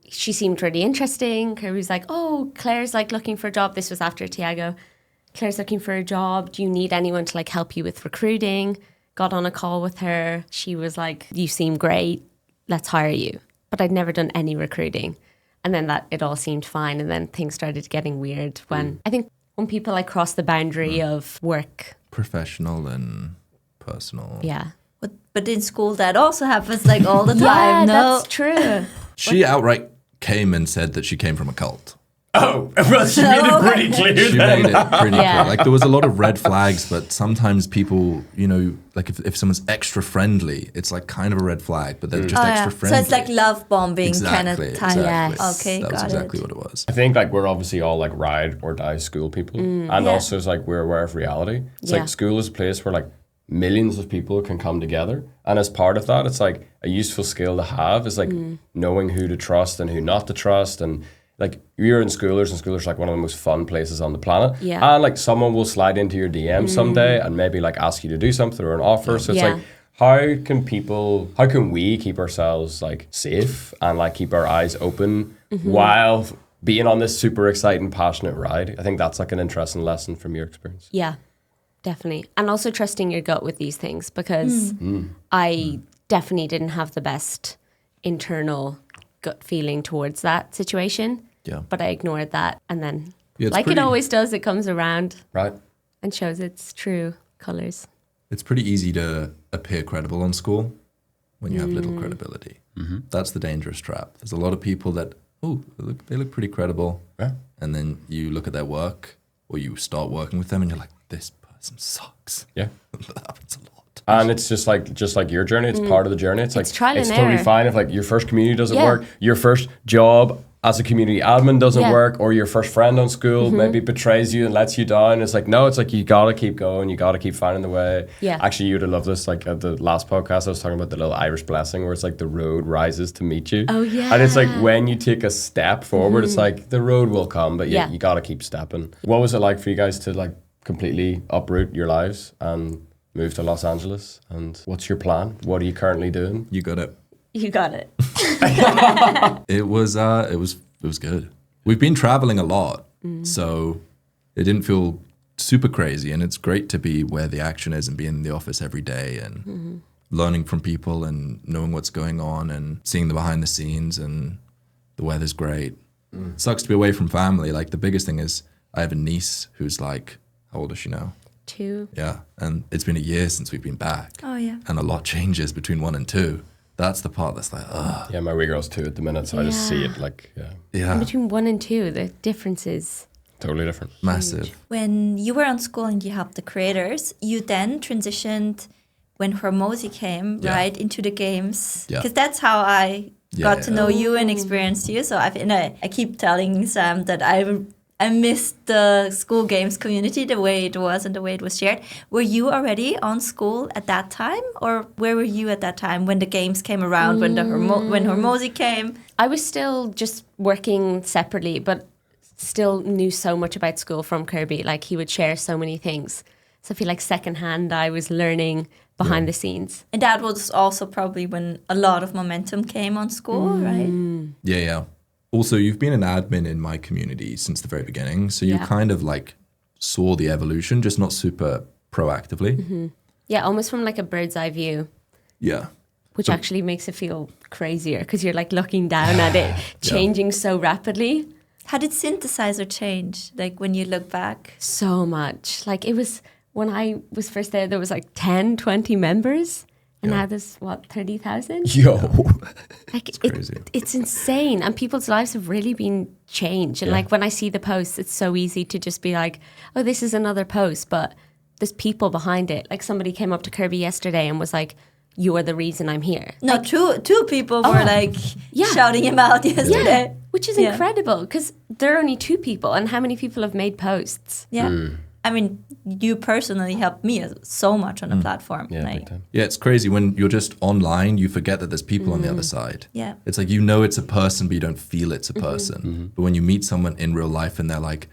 She seemed really interesting. Kirby was like, oh, Claire's like looking for a job. This was after Tiago. Claire's looking for a job. Do you need anyone to like help you with recruiting? Got on a call with her. She was like, you seem great. Let's hire you. But I'd never done any recruiting. And then it all seemed fine. And then things started getting weird when people like cross the boundary of work. Professional and personal. Yeah. But in school, that also happens like all the Yeah, time. No, that's true. She outright came and said that she came from a cult. Oh, well, she made it pretty clear She then. made it pretty Yeah. clear. Like, there was a lot of red flags, but sometimes people, like if someone's extra friendly, it's like kind of a red flag, but they're just extra So friendly. it's like love bombing exactly, kind of type. exactly. Yes. Okay, that was got exactly it. what it was. I think like we're obviously all like ride or die school people, and Yeah. also it's like we're aware of reality. It's Yeah. like school is a place where like millions of people can come together, and as part of that, it's like a useful skill to have is like knowing who to trust and who not to trust, and like you're in Schoolers, and Schoolers are like one of the most fun places on the planet. Yeah. And like someone will slide into your DM someday and maybe like ask you to do something or an offer. So it's Yeah. like, how can we keep ourselves like safe and like keep our eyes open while being on this super exciting, passionate ride? I think that's like an interesting lesson from your experience. Yeah, definitely. And also trusting your gut with these things, because I definitely didn't have the best internal gut feeling towards that situation. Yeah. But I ignored that. And then, Yeah, it's like pretty- it always does, it comes around Right? and shows its true colours. It's pretty easy to appear credible on school when you have little credibility. That's the dangerous trap. There's a lot of people that, they look pretty credible. Yeah. And then you look at their work, or you start working with them, and you're like, this person sucks. Yeah. That happens a lot. And it's just like your journey. It's part of the journey. It's like trial it's and totally error. fine if like your first community doesn't Yeah. work, your first job as a community admin doesn't Yeah. work, or your first friend on school maybe betrays you and lets you down. It's like, no, it's like you gotta keep going, you gotta keep finding the way. Yeah. Actually, you would have loved this. Like at the last podcast, I was talking about the little Irish blessing where it's like the road rises to meet you. Oh, yeah. And it's like when you take a step forward, it's like the road will come, but Yeah. you gotta keep stepping. What was it like for you guys to like completely uproot your lives and move to Los Angeles? And what's your plan? What are you currently doing? You got it. You got it. It was good. We've been traveling a lot, so it didn't feel super crazy, and it's great to be where the action is and be in the office every day and learning from people and knowing what's going on and seeing the behind the scenes, and the weather's great. Sucks to be away from family. Like the biggest thing is I have a niece who's like, how old is she now? 2. Yeah, and it's been a year since we've been back. Oh yeah. And a lot changes between 1 and 2. That's the part that's like, ugh. Yeah, my wee girl's 2 at the minute, so I just see Yeah. it like, Yeah, Between 1 and 2, the difference is totally different. massive. When you were on school and you helped the creators, you then transitioned when Hormozy came, Yeah. right, into the games. Yeah. Because that's how I got to Yeah. know you and experienced you. So I keep telling Sam that I missed the school games community, the way it was and the way it was shared. Were you already on school at that time? Or where were you at that time when the games came around, when when Hormozy came? I was still just working separately, but still knew so much about school from Kirby. Like he would share so many things. So I feel like secondhand I was learning behind the scenes. And that was also probably when a lot of momentum came on school, right? Yeah. Also, you've been an admin in my community since the very beginning, so you Yeah. kind of like saw the evolution, just not super proactively. Yeah, almost from like a bird's eye view, Yeah. which actually makes it feel crazier because you're like looking down at it changing so rapidly. How did Synthesizer change, like when you look back? So much. Like it was, when I was first there was like 10, 20 members. And now there's, 30,000? Yo. Like crazy. It's insane. And people's lives have really been changed. And like when I see the posts, it's so easy to just be like, oh, this is another post. But there's people behind it. Like somebody came up to Kirby yesterday and was like, you're the reason I'm here. No, two people were like shouting him out yesterday. Yeah, which is incredible because there are only 2 people. And how many people have made posts? Yeah. I mean, you personally helped me so much on the platform. Yeah, like, big time. Yeah, it's crazy. When you're just online, you forget that there's people on the other side. Yeah. It's like, you know it's a person, but you don't feel it's a person. But when you meet someone in real life and they're like,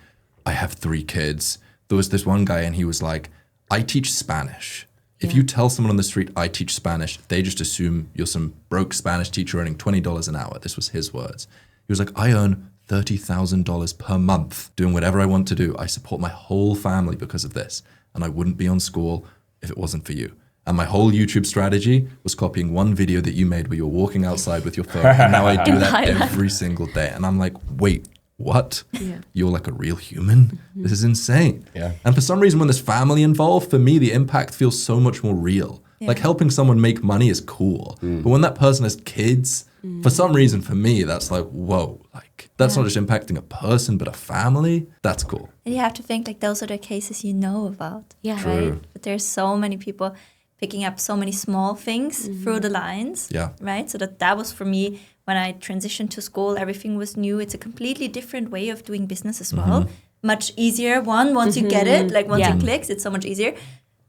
I have 3 kids. There was this one guy and he was like, I teach Spanish. If you tell someone on the street, I teach Spanish, they just assume you're some broke Spanish teacher earning $20 an hour. This was his words. He was like, I earn $30,000 per month doing whatever I want to do. I support my whole family because of this. And I wouldn't be on school if it wasn't for you. And my whole YouTube strategy was copying one video that you made where you were walking outside with your phone. And now I do that every single day. And I'm like, wait, what? Yeah. You're like a real human? This is insane. Yeah. And for some reason, when there's family involved, for me, the impact feels so much more real. Like helping someone make money is cool. But when that person has kids, for some reason, for me, that's like, whoa, like that's not just impacting a person, but a family. That's cool. and you have to think like those are the cases you know about. Yeah. Right? But there's so many people picking up so many small things through the lines. Yeah. Right? So that was for me when I transitioned to school, everything was new. It's a completely different way of doing business as well. Much easier once you get it, like once it clicks, it's so much easier.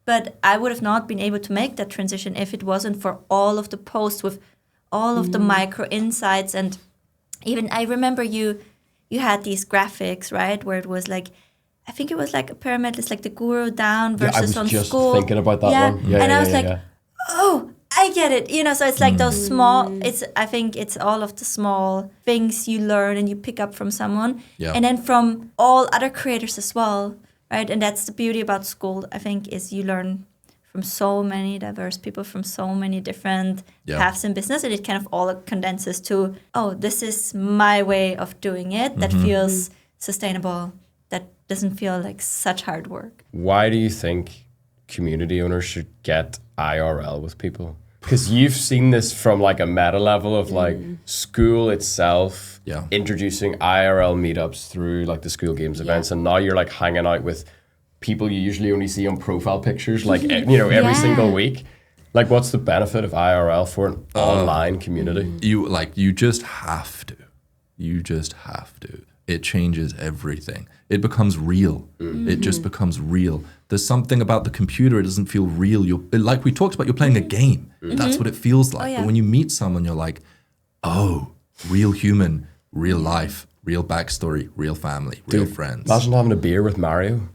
But I would have not been able to make that transition if it wasn't for all of the posts with all of the micro insights. And even I remember you had these graphics, right? Where it was like, I think it was like a pyramid. It's like the guru down Yeah, I versus was on just school. thinking about that one. Yeah, and yeah, I was yeah, like, yeah. oh, I get it. You know, so it's like those small, I think it's all of the small things you learn and you pick up from someone. Yeah. And then from all other creators as well, right? And that's the beauty about school, I think, is you learn from so many diverse people from so many different paths in business. And it kind of all condenses to, oh, this is my way of doing it that feels sustainable, that doesn't feel like such hard work. Why do you think community owners should get IRL with people? Because you've seen this from like a meta level of like school itself introducing IRL meetups through like the school games events, and now you're like hanging out with people you usually only see on profile pictures, like every single week. Like, what's the benefit of IRL for an online community? You just have to. You just have to. It changes everything. It becomes real. It just becomes real. There's something about the computer, it doesn't feel real. Like we talked about, you're playing a game. That's what it feels like. But when you meet someone, you're like, oh, real human, real life, real backstory, real family, real friends. Imagine having a beer with Mario.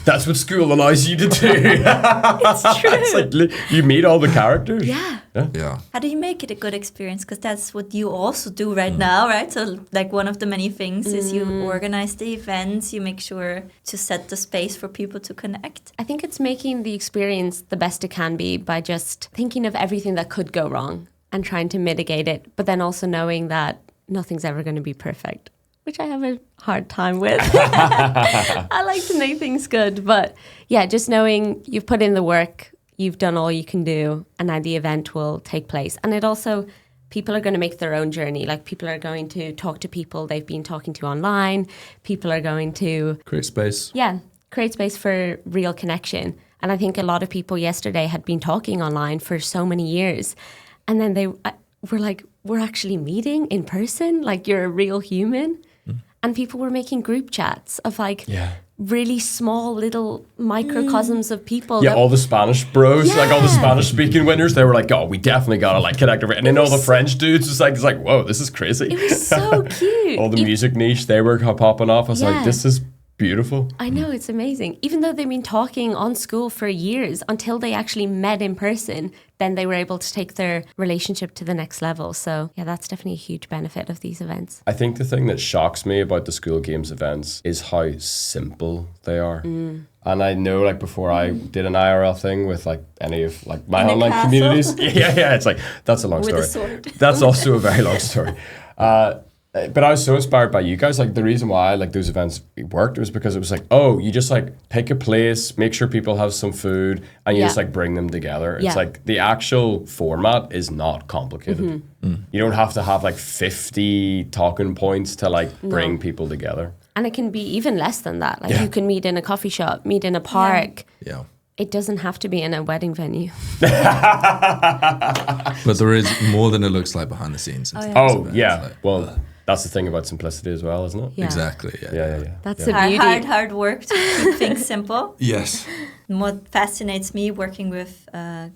That's what school allows you to do. It's true. It's like you meet all the characters. Yeah. Yeah. How do you make it a good experience? Because that's what you also do right now, right? So like one of the many things is you organize the events, you make sure to set the space for people to connect. I think it's making the experience the best it can be by just thinking of everything that could go wrong and trying to mitigate it, but then also knowing that nothing's ever going to be perfect, which I have a hard time with. I like to make things good, but yeah, just knowing you've put in the work, you've done all you can do, and now the event will take place. And it also, people are going to make their own journey. Like people are going to talk to people they've been talking to online. People are going to Create space. Yeah, create space for real connection. And I think a lot of people yesterday had been talking online for so many years. And then they were like, we're actually meeting in person? Like you're a real human? And people were making group chats of like really small little microcosms of people. Yeah, all the Spanish bros, like all the Spanish speaking winners, they were like, oh, we definitely gotta like connect over. And then all the French dudes was like, it's like, whoa, this is crazy. It was so cute. All the music niche, they were popping off. I was like, this is beautiful. I know, it's amazing. Even though they've been talking on Skool for years, until they actually met in person, then they were able to take their relationship to the next level. So yeah, that's definitely a huge benefit of these events. I think the thing that shocks me about the Skool Games events is how simple they are. And I know like before I did an IRL thing with like any of like my In a online castle. communities. Yeah, it's like, that's a long With story. a sword. That's also a very long story. But I was so inspired by you guys. Like the reason why like those events worked was because it was like, oh, you just like pick a place, make sure people have some food, and you just like bring them together. It's like the actual format is not complicated. You don't have to have like 50 talking points to like bring people together. And it can be even less than that. Like you can meet in a coffee shop, meet in a park. Yeah. It doesn't have to be in a wedding venue. But there is more than it looks like behind the scenes. Oh, yeah. Well, that's the thing about simplicity as well, isn't it? Yeah. Exactly. Yeah. That's the beauty. Hard work to keep things simple. Yes. And what fascinates me working with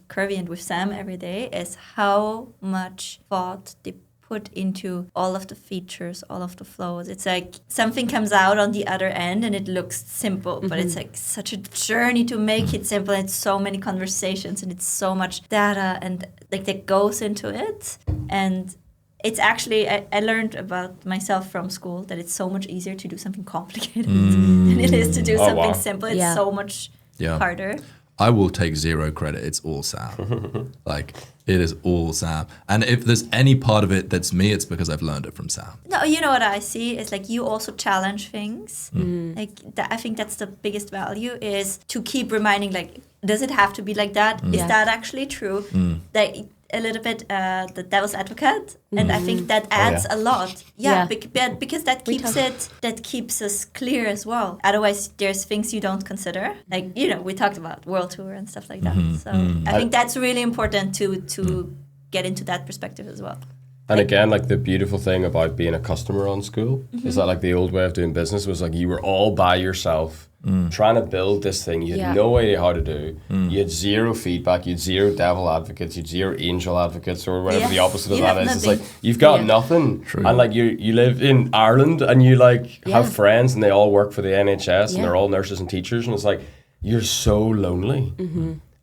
Kirby and with Sam every day is how much thought they put into all of the features, all of the flows. It's like something comes out on the other end and it looks simple, but it's like such a journey to make it simple. It's so many conversations and it's so much data and like that goes into it. And it's actually, I learned about myself from school that it's so much easier to do something complicated than it is to do something simple. It's so much harder. I will take zero credit. It's all Sam. Like, it is all Sam. And if there's any part of it that's me, it's because I've learned it from Sam. No, you know what I see is like you also challenge things. Like I think that's the biggest value is to keep reminding like, does it have to be like that? Is that actually true? Like a little bit the devil's advocate, and I think that adds a lot. Because that keeps us clear as well. Otherwise, there's things you don't consider. Like we talked about world tour and stuff like that. So I think that's really important to get into that perspective as well. And again, like the beautiful thing about being a customer on Skool is that like the old way of doing business was like you were all by yourself trying to build this thing you had no idea how to do. You had zero feedback, you had zero devil advocates, you had zero angel advocates or whatever the opposite of that is. It's like you've got nothing. True. And like you live in Ireland and you like have friends and they all work for the NHS and they're all nurses and teachers and it's like you're so lonely.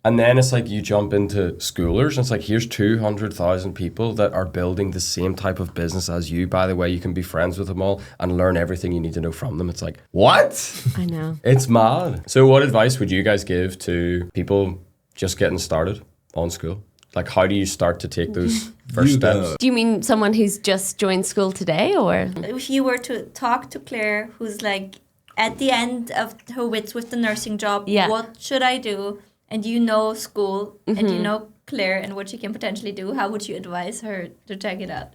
And then it's like you jump into schoolers and it's like here's 200,000 people that are building the same type of business as you. By the way, you can be friends with them all and learn everything you need to know from them. It's like, what? I know. It's mad. So what advice would you guys give to people just getting started on Skool? Like how do you start to take those first steps? Do you mean someone who's just joined Skool today or? If you were to talk to Claire, who's like at the end of her wits with the nursing job, what should I do? And you know Skool and you know Claire and what she can potentially do, how would you advise her to check it out?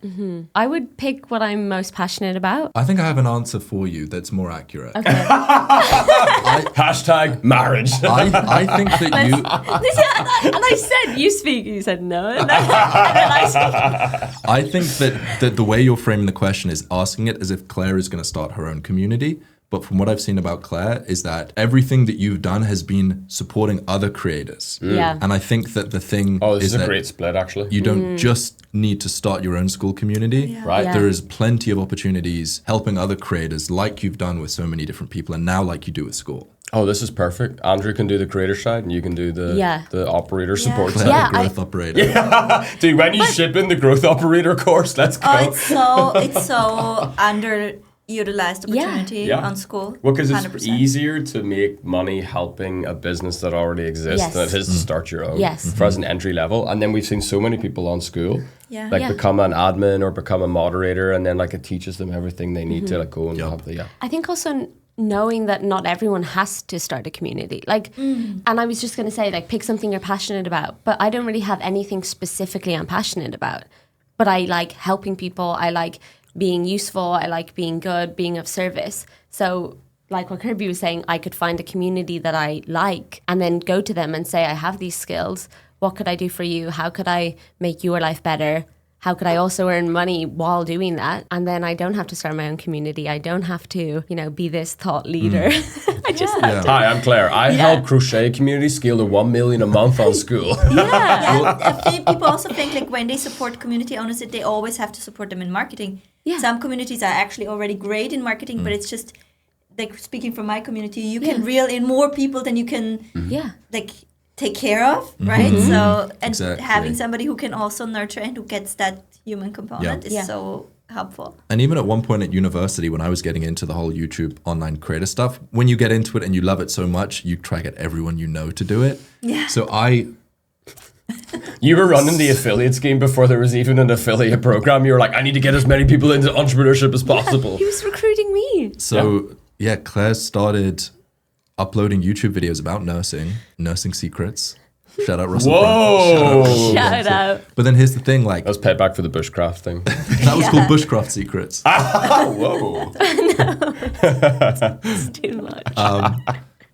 I would pick what I'm most passionate about. I think I have an answer for you that's more accurate. Okay. Hashtag marriage. I think that you... And I said, you speak. You said no. And then I speak. I think that the way you're framing the question is asking it as if Claire is going to start her own community. But from what I've seen about Claire is that everything that you've done has been supporting other creators. Yeah. And I think that the thing This is is a that great split, actually. you don't just need to start your own Skool community. Right. Yeah. There is plenty of opportunities helping other creators like you've done with so many different people and now like you do with Skool. Oh, this is perfect. Andrew can do the creator side and you can do the operator support Claire, side. the I- growth operator. Dude, when you ship in the growth operator course, let's go. It's so underutilized opportunity Yeah. on Skool. Well, because it's 100%. easier to make money helping a business that already exists Yes. than it is to start your own. Yes. For as an entry level. And then we've seen so many people on Skool Yeah. like Yeah. become an admin or become a moderator, and then like it teaches them everything they need to like go and Yup. have the I think also knowing that not everyone has to start a community. Like, and I was just going to say, like, pick something you're passionate about. But I don't really have anything specifically I'm passionate about. But I like helping people. I like being useful. I like being good, being of service. So like what Kirby was saying, I could find a community that I like and then go to them and say, I have these skills. What could I do for you? How could I make your life better? How could I also earn money while doing that? And then I don't have to start my own community. I don't have to, be this thought leader. I just have to. Hi, I'm Claire. I help crochet community scale to 1 million a month on Skool. Yeah, I think people also think like when they support community owners, that they always have to support them in marketing. Yeah. Some communities are actually already great in marketing, but it's just like speaking from my community, you can reel in more people than you can Yeah. like take care of, right? So and Exactly. having somebody who can also nurture and who gets that human component is Yeah. so helpful. And even at one point at university, when I was getting into the whole YouTube online creator stuff, when you get into it and you love it so much, you try to get everyone you know to do it. Yeah. So I You were running the affiliate scheme before there was even an affiliate program. You were like, I need to get as many people into entrepreneurship as possible. He was recruiting me. Claire started uploading YouTube videos about nursing secrets. Shout out Russell. Whoa! Shout out. But then here's the thing, like That was payback for the bushcraft thing. that was called Bushcraft Secrets. Oh, whoa. It's too much.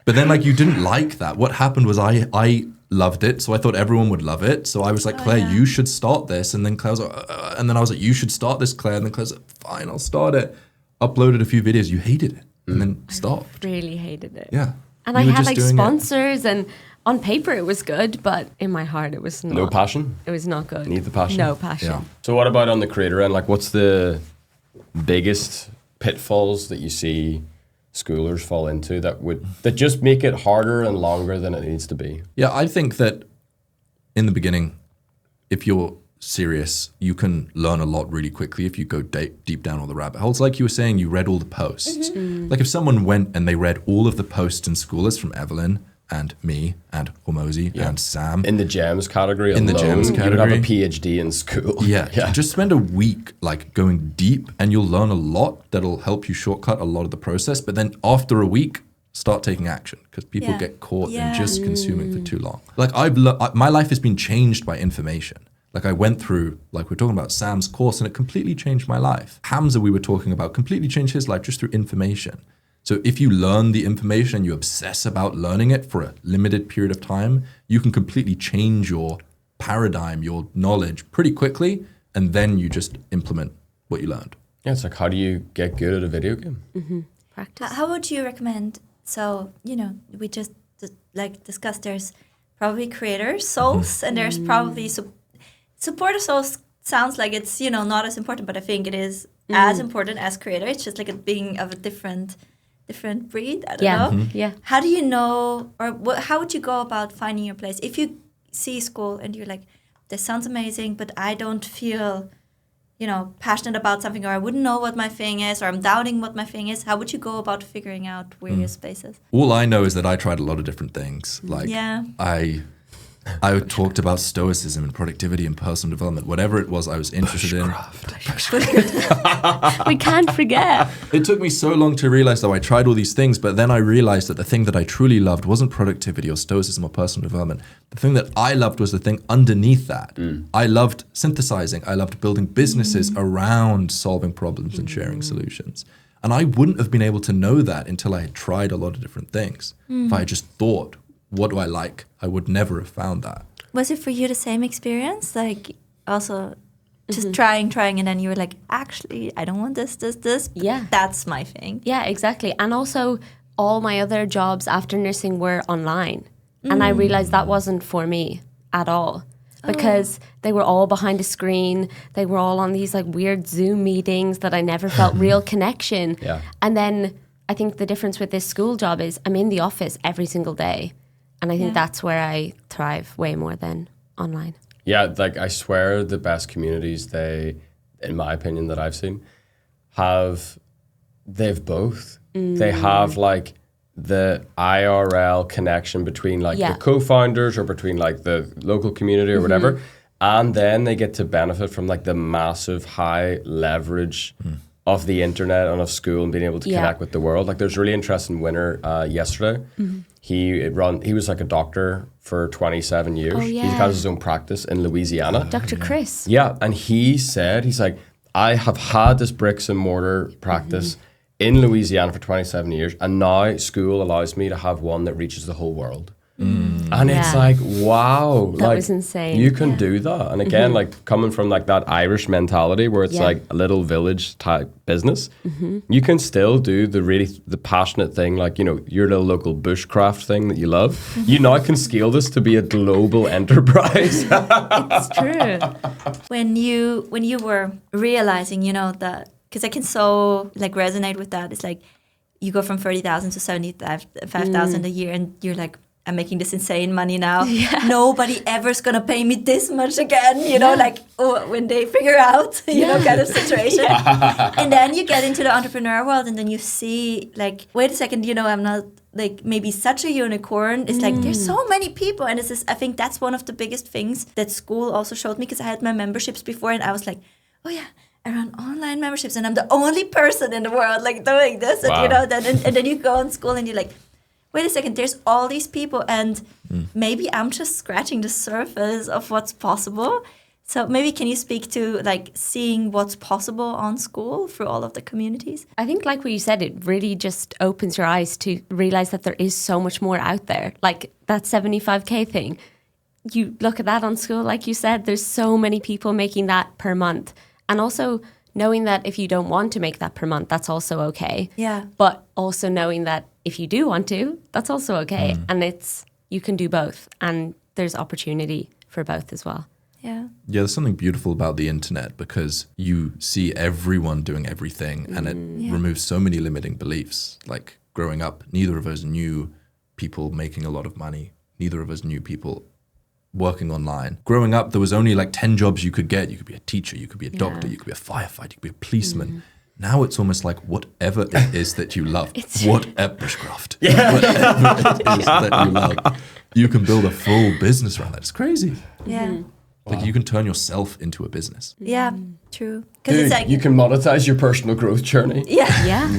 But then like you didn't like that. What happened was I loved it, so I thought everyone would love it. So I was like, Claire, you should start this. And then Claire's like, and then I was like, you should start this, Claire. And then Claire's like, fine, I'll start it. Uploaded a few videos, you hated it, and then stopped. Really hated it. Yeah. And You I were had just like doing it. sponsors, and on paper it was good, but in my heart it was not. No passion? It was not good. Need the passion? No passion. Yeah. So what about on the creator end? Like, what's the biggest pitfalls that you see schoolers fall into that just make it harder and longer than it needs to be? Yeah, I think that in the beginning, if you're serious, you can learn a lot really quickly if you go deep down all the rabbit holes. Like you were saying, you read all the posts. Like if someone went and they read all of the posts in Schoolers from Evelyn and me and Hormozy and Sam. In the gems category In the alone, gems you would have a category. PhD in school. Yeah, just spend a week like going deep and you'll learn a lot that'll help you shortcut a lot of the process. But then after a week, start taking action because people get caught in just consuming for too long. Like my life has been changed by information. Like I went through, like we're talking about Sam's course and it completely changed my life. Hamza, we were talking about, completely changed his life just through information. So if you learn the information and you obsess about learning it for a limited period of time, you can completely change your paradigm, your knowledge pretty quickly, and then you just implement what you learned. Yeah, it's like, how do you get good at a video game? Practice. How would you recommend? So we just discussed. There's probably creator souls, and there's probably supporter souls. Sounds like it's not as important, but I think it is as important as creator. It's just like a being of a different breed. I don't know. Yeah. How do you know, or how would you go about finding your place? If you see Skool and you're like, this sounds amazing, but I don't feel, passionate about something, or I wouldn't know what my thing is, or I'm doubting what my thing is. How would you go about figuring out where your space is? All I know is that I tried a lot of different things. Like Yeah. I I talked about stoicism and productivity and personal development, whatever it was I was interested in. We can't forget. It took me so long to realize that I tried all these things, but then I realized that the thing that I truly loved wasn't productivity or stoicism or personal development. The thing that I loved was the thing underneath that. I loved synthesizing. I loved building businesses around solving problems and sharing solutions. And I wouldn't have been able to know that until I had tried a lot of different things. If I had just thought, what do I like? I would never have found that. Was it for you the same experience? Like also just trying, and then you were like, actually, I don't want this. Yeah. That's my thing. Yeah, exactly. And also all my other jobs after nursing were online. And I realized that wasn't for me at all. Because they were all behind a screen. They were all on these like weird Zoom meetings that I never felt real connection. Yeah. And then I think the difference with this school job is I'm in the office every single day. And I think that's where I thrive way more than online. Yeah, like I swear the best communities in my opinion, that I've seen, they've both. They have like the IRL connection between like the co-founders or between like the local community or whatever. And then they get to benefit from like the massive high leverage of the internet and of school and being able to connect with the world. Like there's a really interesting winner yesterday. He was like a doctor for 27 years. Oh, yeah. He has his own practice in Louisiana. Dr. Chris. Yeah, and he's like, I have had this bricks and mortar practice in Louisiana for 27 years, and now school allows me to have one that reaches the whole world. And it's like, wow. That like, was insane. You can do that. And again, like coming from like that Irish mentality where it's like a little village type business, you can still do the passionate thing, like, you know, your little local bushcraft thing that you love. You now can scale this to be a global enterprise. It's true. When you were realizing, you know, that, because I can so like resonate with that. It's like you go from 30,000 to 75,000 a year, and you're like, I'm making this insane money now. Nobody ever is gonna pay me this much again. You know, like when they figure out, you know, kind of situation. And then you get into the entrepreneur world, and then you see like, wait a second, you know, I'm not like maybe such a unicorn. It's like there's so many people, and it's just, I think that's one of the biggest things that school also showed me, because I had my memberships before, and I was like, oh yeah, I run online memberships, and I'm the only person in the world like doing this. And you know, and then you go on school, and you're like, wait a second, there's all these people, and maybe I'm just scratching the surface of what's possible. So maybe can you speak to like seeing what's possible on school through all of the communities? I think like what you said, it really just opens your eyes to realize that there is so much more out there. Like that 75K thing, you look at that on school, like you said, there's so many people making that per month. And also knowing that if you don't want to make that per month, that's also okay. Yeah. But also knowing that if you do want to, that's also okay. And you can do both. And there's opportunity for both as well. Yeah. Yeah, there's something beautiful about the internet, because you see everyone doing everything, and it removes so many limiting beliefs. Like growing up, neither of us knew people making a lot of money. Neither of us knew people working online. Growing up, there was only like 10 jobs you could get. You could be a teacher, you could be a doctor, you could be a firefighter, you could be a policeman. Now it's almost like whatever it is that you love, whatever bushcraft, whatever it is that you love, you can build a full business around that. It's crazy. Yeah. Like you can turn yourself into a business. Yeah, true. Because Dude, it's like you can monetize your personal growth journey. Yeah.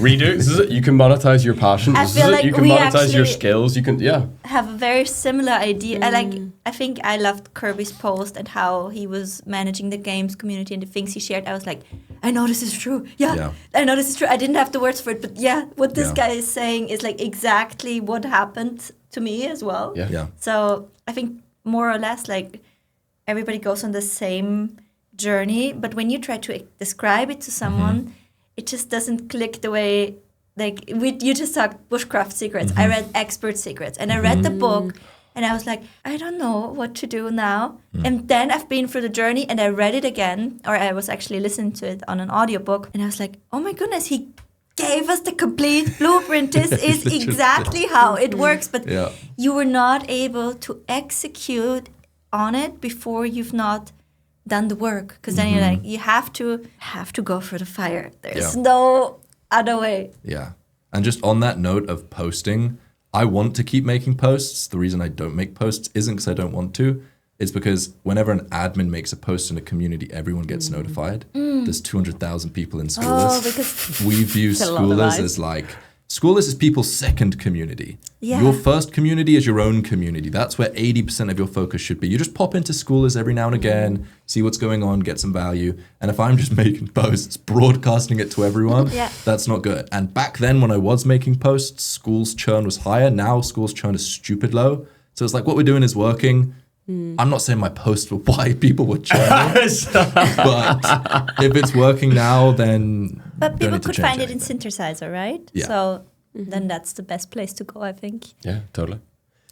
Redo. This is it. You can monetize your passion. I This feel is it. like You can we monetize your actually- skills. You can, have a very similar idea. I think I loved Kirby's post and how he was managing the games community and the things he shared. I was like, I know this is true. Yeah. I know this is true. I didn't have the words for it, but what this guy is saying is like exactly what happened to me as well. Yeah. So I think more or less like everybody goes on the same journey, but when you try to describe it to someone, it just doesn't click the way, like you just talked bushcraft secrets. I read expert secrets, and I read the book, and I was like, I don't know what to do now. And then I've been through the journey, and I read it again, or I was actually listening to it on an audiobook, and I was like, oh my goodness, he gave us the complete blueprint. This is exactly how it works, but you were not able to execute on it before you've not done the work, because then you're like, you have to go for the fire. There's no other way. Yeah. And just on that note of posting, I want to keep making posts. The reason I don't make posts isn't because I don't want to. It's because whenever an admin makes a post in a community, everyone gets notified. There's 200,000 people in Schoolers. Oh, because We view a lot of Schoolers eyes. as like, Schoolers is people's second community. Yeah. Your first community is your own community. That's where 80% of your focus should be. You just pop into Schoolers every now and again, see what's going on, get some value. And if I'm just making posts, broadcasting it to everyone, Yeah. that's not good. And back then when I was making posts, School's churn was higher. Now School's churn is stupid low. So it's like what we're doing is working. I'm not saying my posts were why people were churning, but if it's working now, then but don't people need to could change find it in anything. Synthesizer, right? Yeah. So then that's the best place to go, I think. Yeah, totally.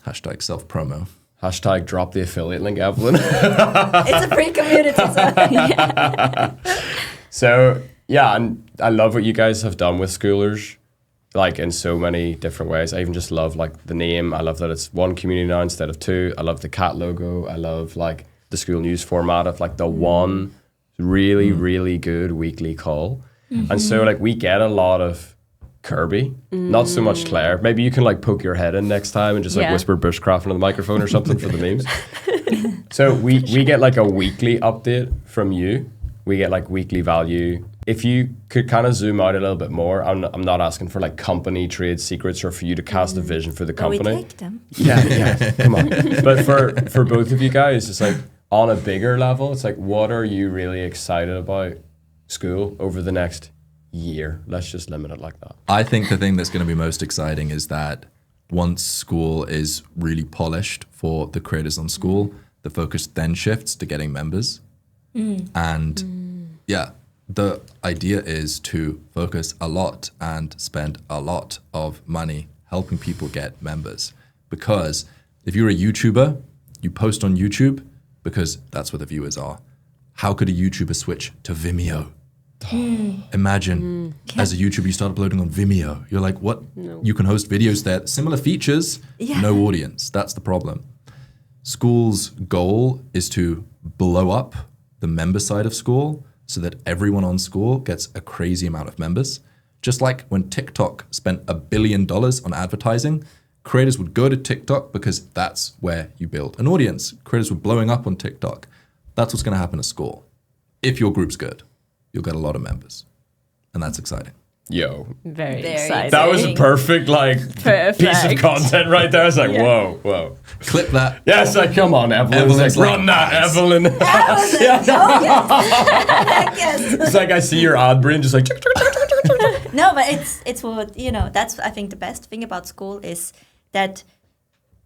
Hashtag self-promo. Hashtag drop the affiliate link, Evelyn. It's a free community. So So yeah, and I love what you guys have done with Schoolers, like in so many different ways. I even just love like the name. I love that it's one community now instead of two. I love the cat logo. I love like the school news format of like the one really, really good weekly call. And so like we get a lot of Kirby, not so much Claire. Maybe you can like poke your head in next time and just like Yeah. whisper bushcraft into the microphone or something for the memes. So we get like a weekly update from you. We get like weekly value. If you could kind of zoom out a little bit more, I'm not asking for like company trade secrets or for you to cast a vision for the but we company. take them. Yeah, come on. But for both of you guys, it's like on a bigger level, it's like what are you really excited about school over the next year? Let's just limit it like that. I think the thing that's going to be most exciting is that once School is really polished for the creators on School, the focus then shifts to getting members. And yeah, the idea is to focus a lot and spend a lot of money helping people get members. Because if you're a YouTuber, you post on YouTube because that's where the viewers are. How could a YouTuber switch to Vimeo? Imagine as a YouTuber, you start uploading on Vimeo. You're like, what? No. You can host videos there. Similar features, Yeah. no audience. That's the problem. School's goal is to blow up the member side of School so that everyone on School gets a crazy amount of members. Just like when TikTok spent $1 billion on advertising, creators would go to TikTok because that's where you build an audience. Creators were blowing up on TikTok. That's what's going to happen at School. If your group's good, you'll get a lot of members. And that's exciting. Yo. Very Very exciting. That was a perfect like piece of Perfect. content right there. I was like, whoa. Clip that. Yeah, it's like, come on, Evelyn. Evelyn's It's like, like, run that, nice. Evelyn. Yes. It's like I see your ad brain just like. No, but it's what, that's I think the best thing about School is that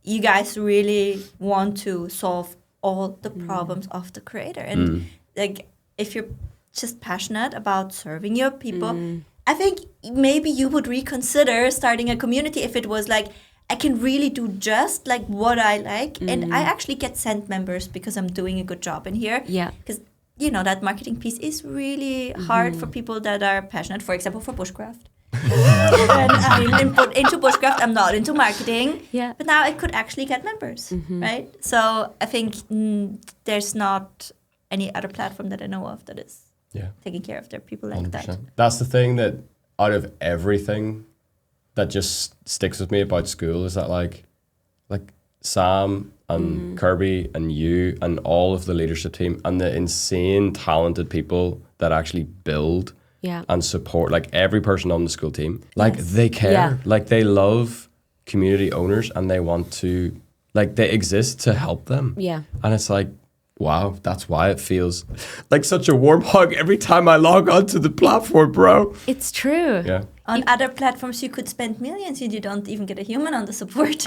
you guys really want to solve all the problems of the creator. And like if you're just passionate about serving your people, I think maybe you would reconsider starting a community if it was like, I can really do just like what I like, and I actually get sent members because I'm doing a good job in here. Yeah. Because that marketing piece is really hard for people that are passionate. For example, for bushcraft. And I'm into bushcraft. I'm not into marketing. Yeah. But now I could actually get members, right? So I think there's not any other platform that I know of that is Yeah. taking care of their people like that. 100%. That's the thing that out of everything that just sticks with me about school is that like Sam and Kirby and you and all of the leadership team and the insane talented people that actually build Yeah. and support, like every person on the school team, like they care, Yeah. like they love community owners and they want to, like they exist to help them. Yeah. And it's like, wow, that's why it feels like such a warm hug every time I log onto the platform, bro. It's true. Yeah. On other platforms, you could spend millions and you don't even get a human on the support.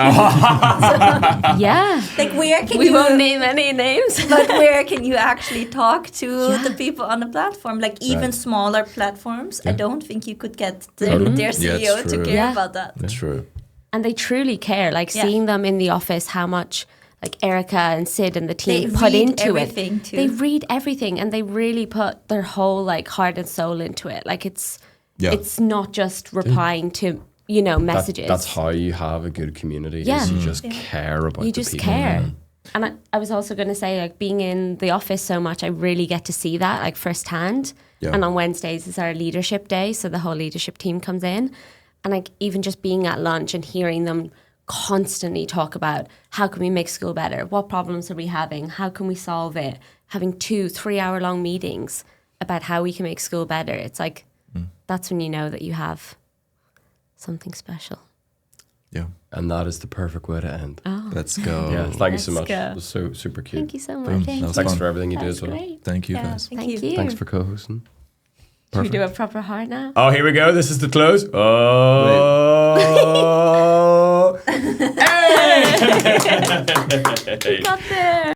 Yeah. Like where can We you? won't name any names. But where can you actually talk to the people on the platform? Like even Right. smaller platforms, I don't think you could get Totally. their Yeah, CEO it's to true. care Yeah. about that. That's true. And they truly care. Like Yeah. seeing them in the office, how much like Erica and Sid and the They team put read into everything it. too. They read everything and they really put their whole like heart and soul into it. Like it's not just replying to, messages. That's how you have a good community. Yeah. Is you just care about you the just people. care. And I was also going to say, like, being in the office so much, I really get to see that, like, firsthand. Yeah. And on Wednesdays is our leadership day, so the whole leadership team comes in. And, like, even just being at lunch and hearing them constantly talk about how can we make school better? What problems are we having? How can we solve it? Having 2-3 hour long meetings about how we can make school better. It's like, that's when you know that you have something special. Yeah. And that is the perfect way to end. Oh, Let's go. Yeah, thank you so Let's much. go. It was so super cute. thank you so much. Boom. Thank That was you. Thanks fun. for everything you do That's as well. great. Thank you, Yeah, guys. thank Thank you. you. Thanks for co-hosting. Should we do a proper heart now? Oh, here we go. This is the close. Oh. Hey! Got there.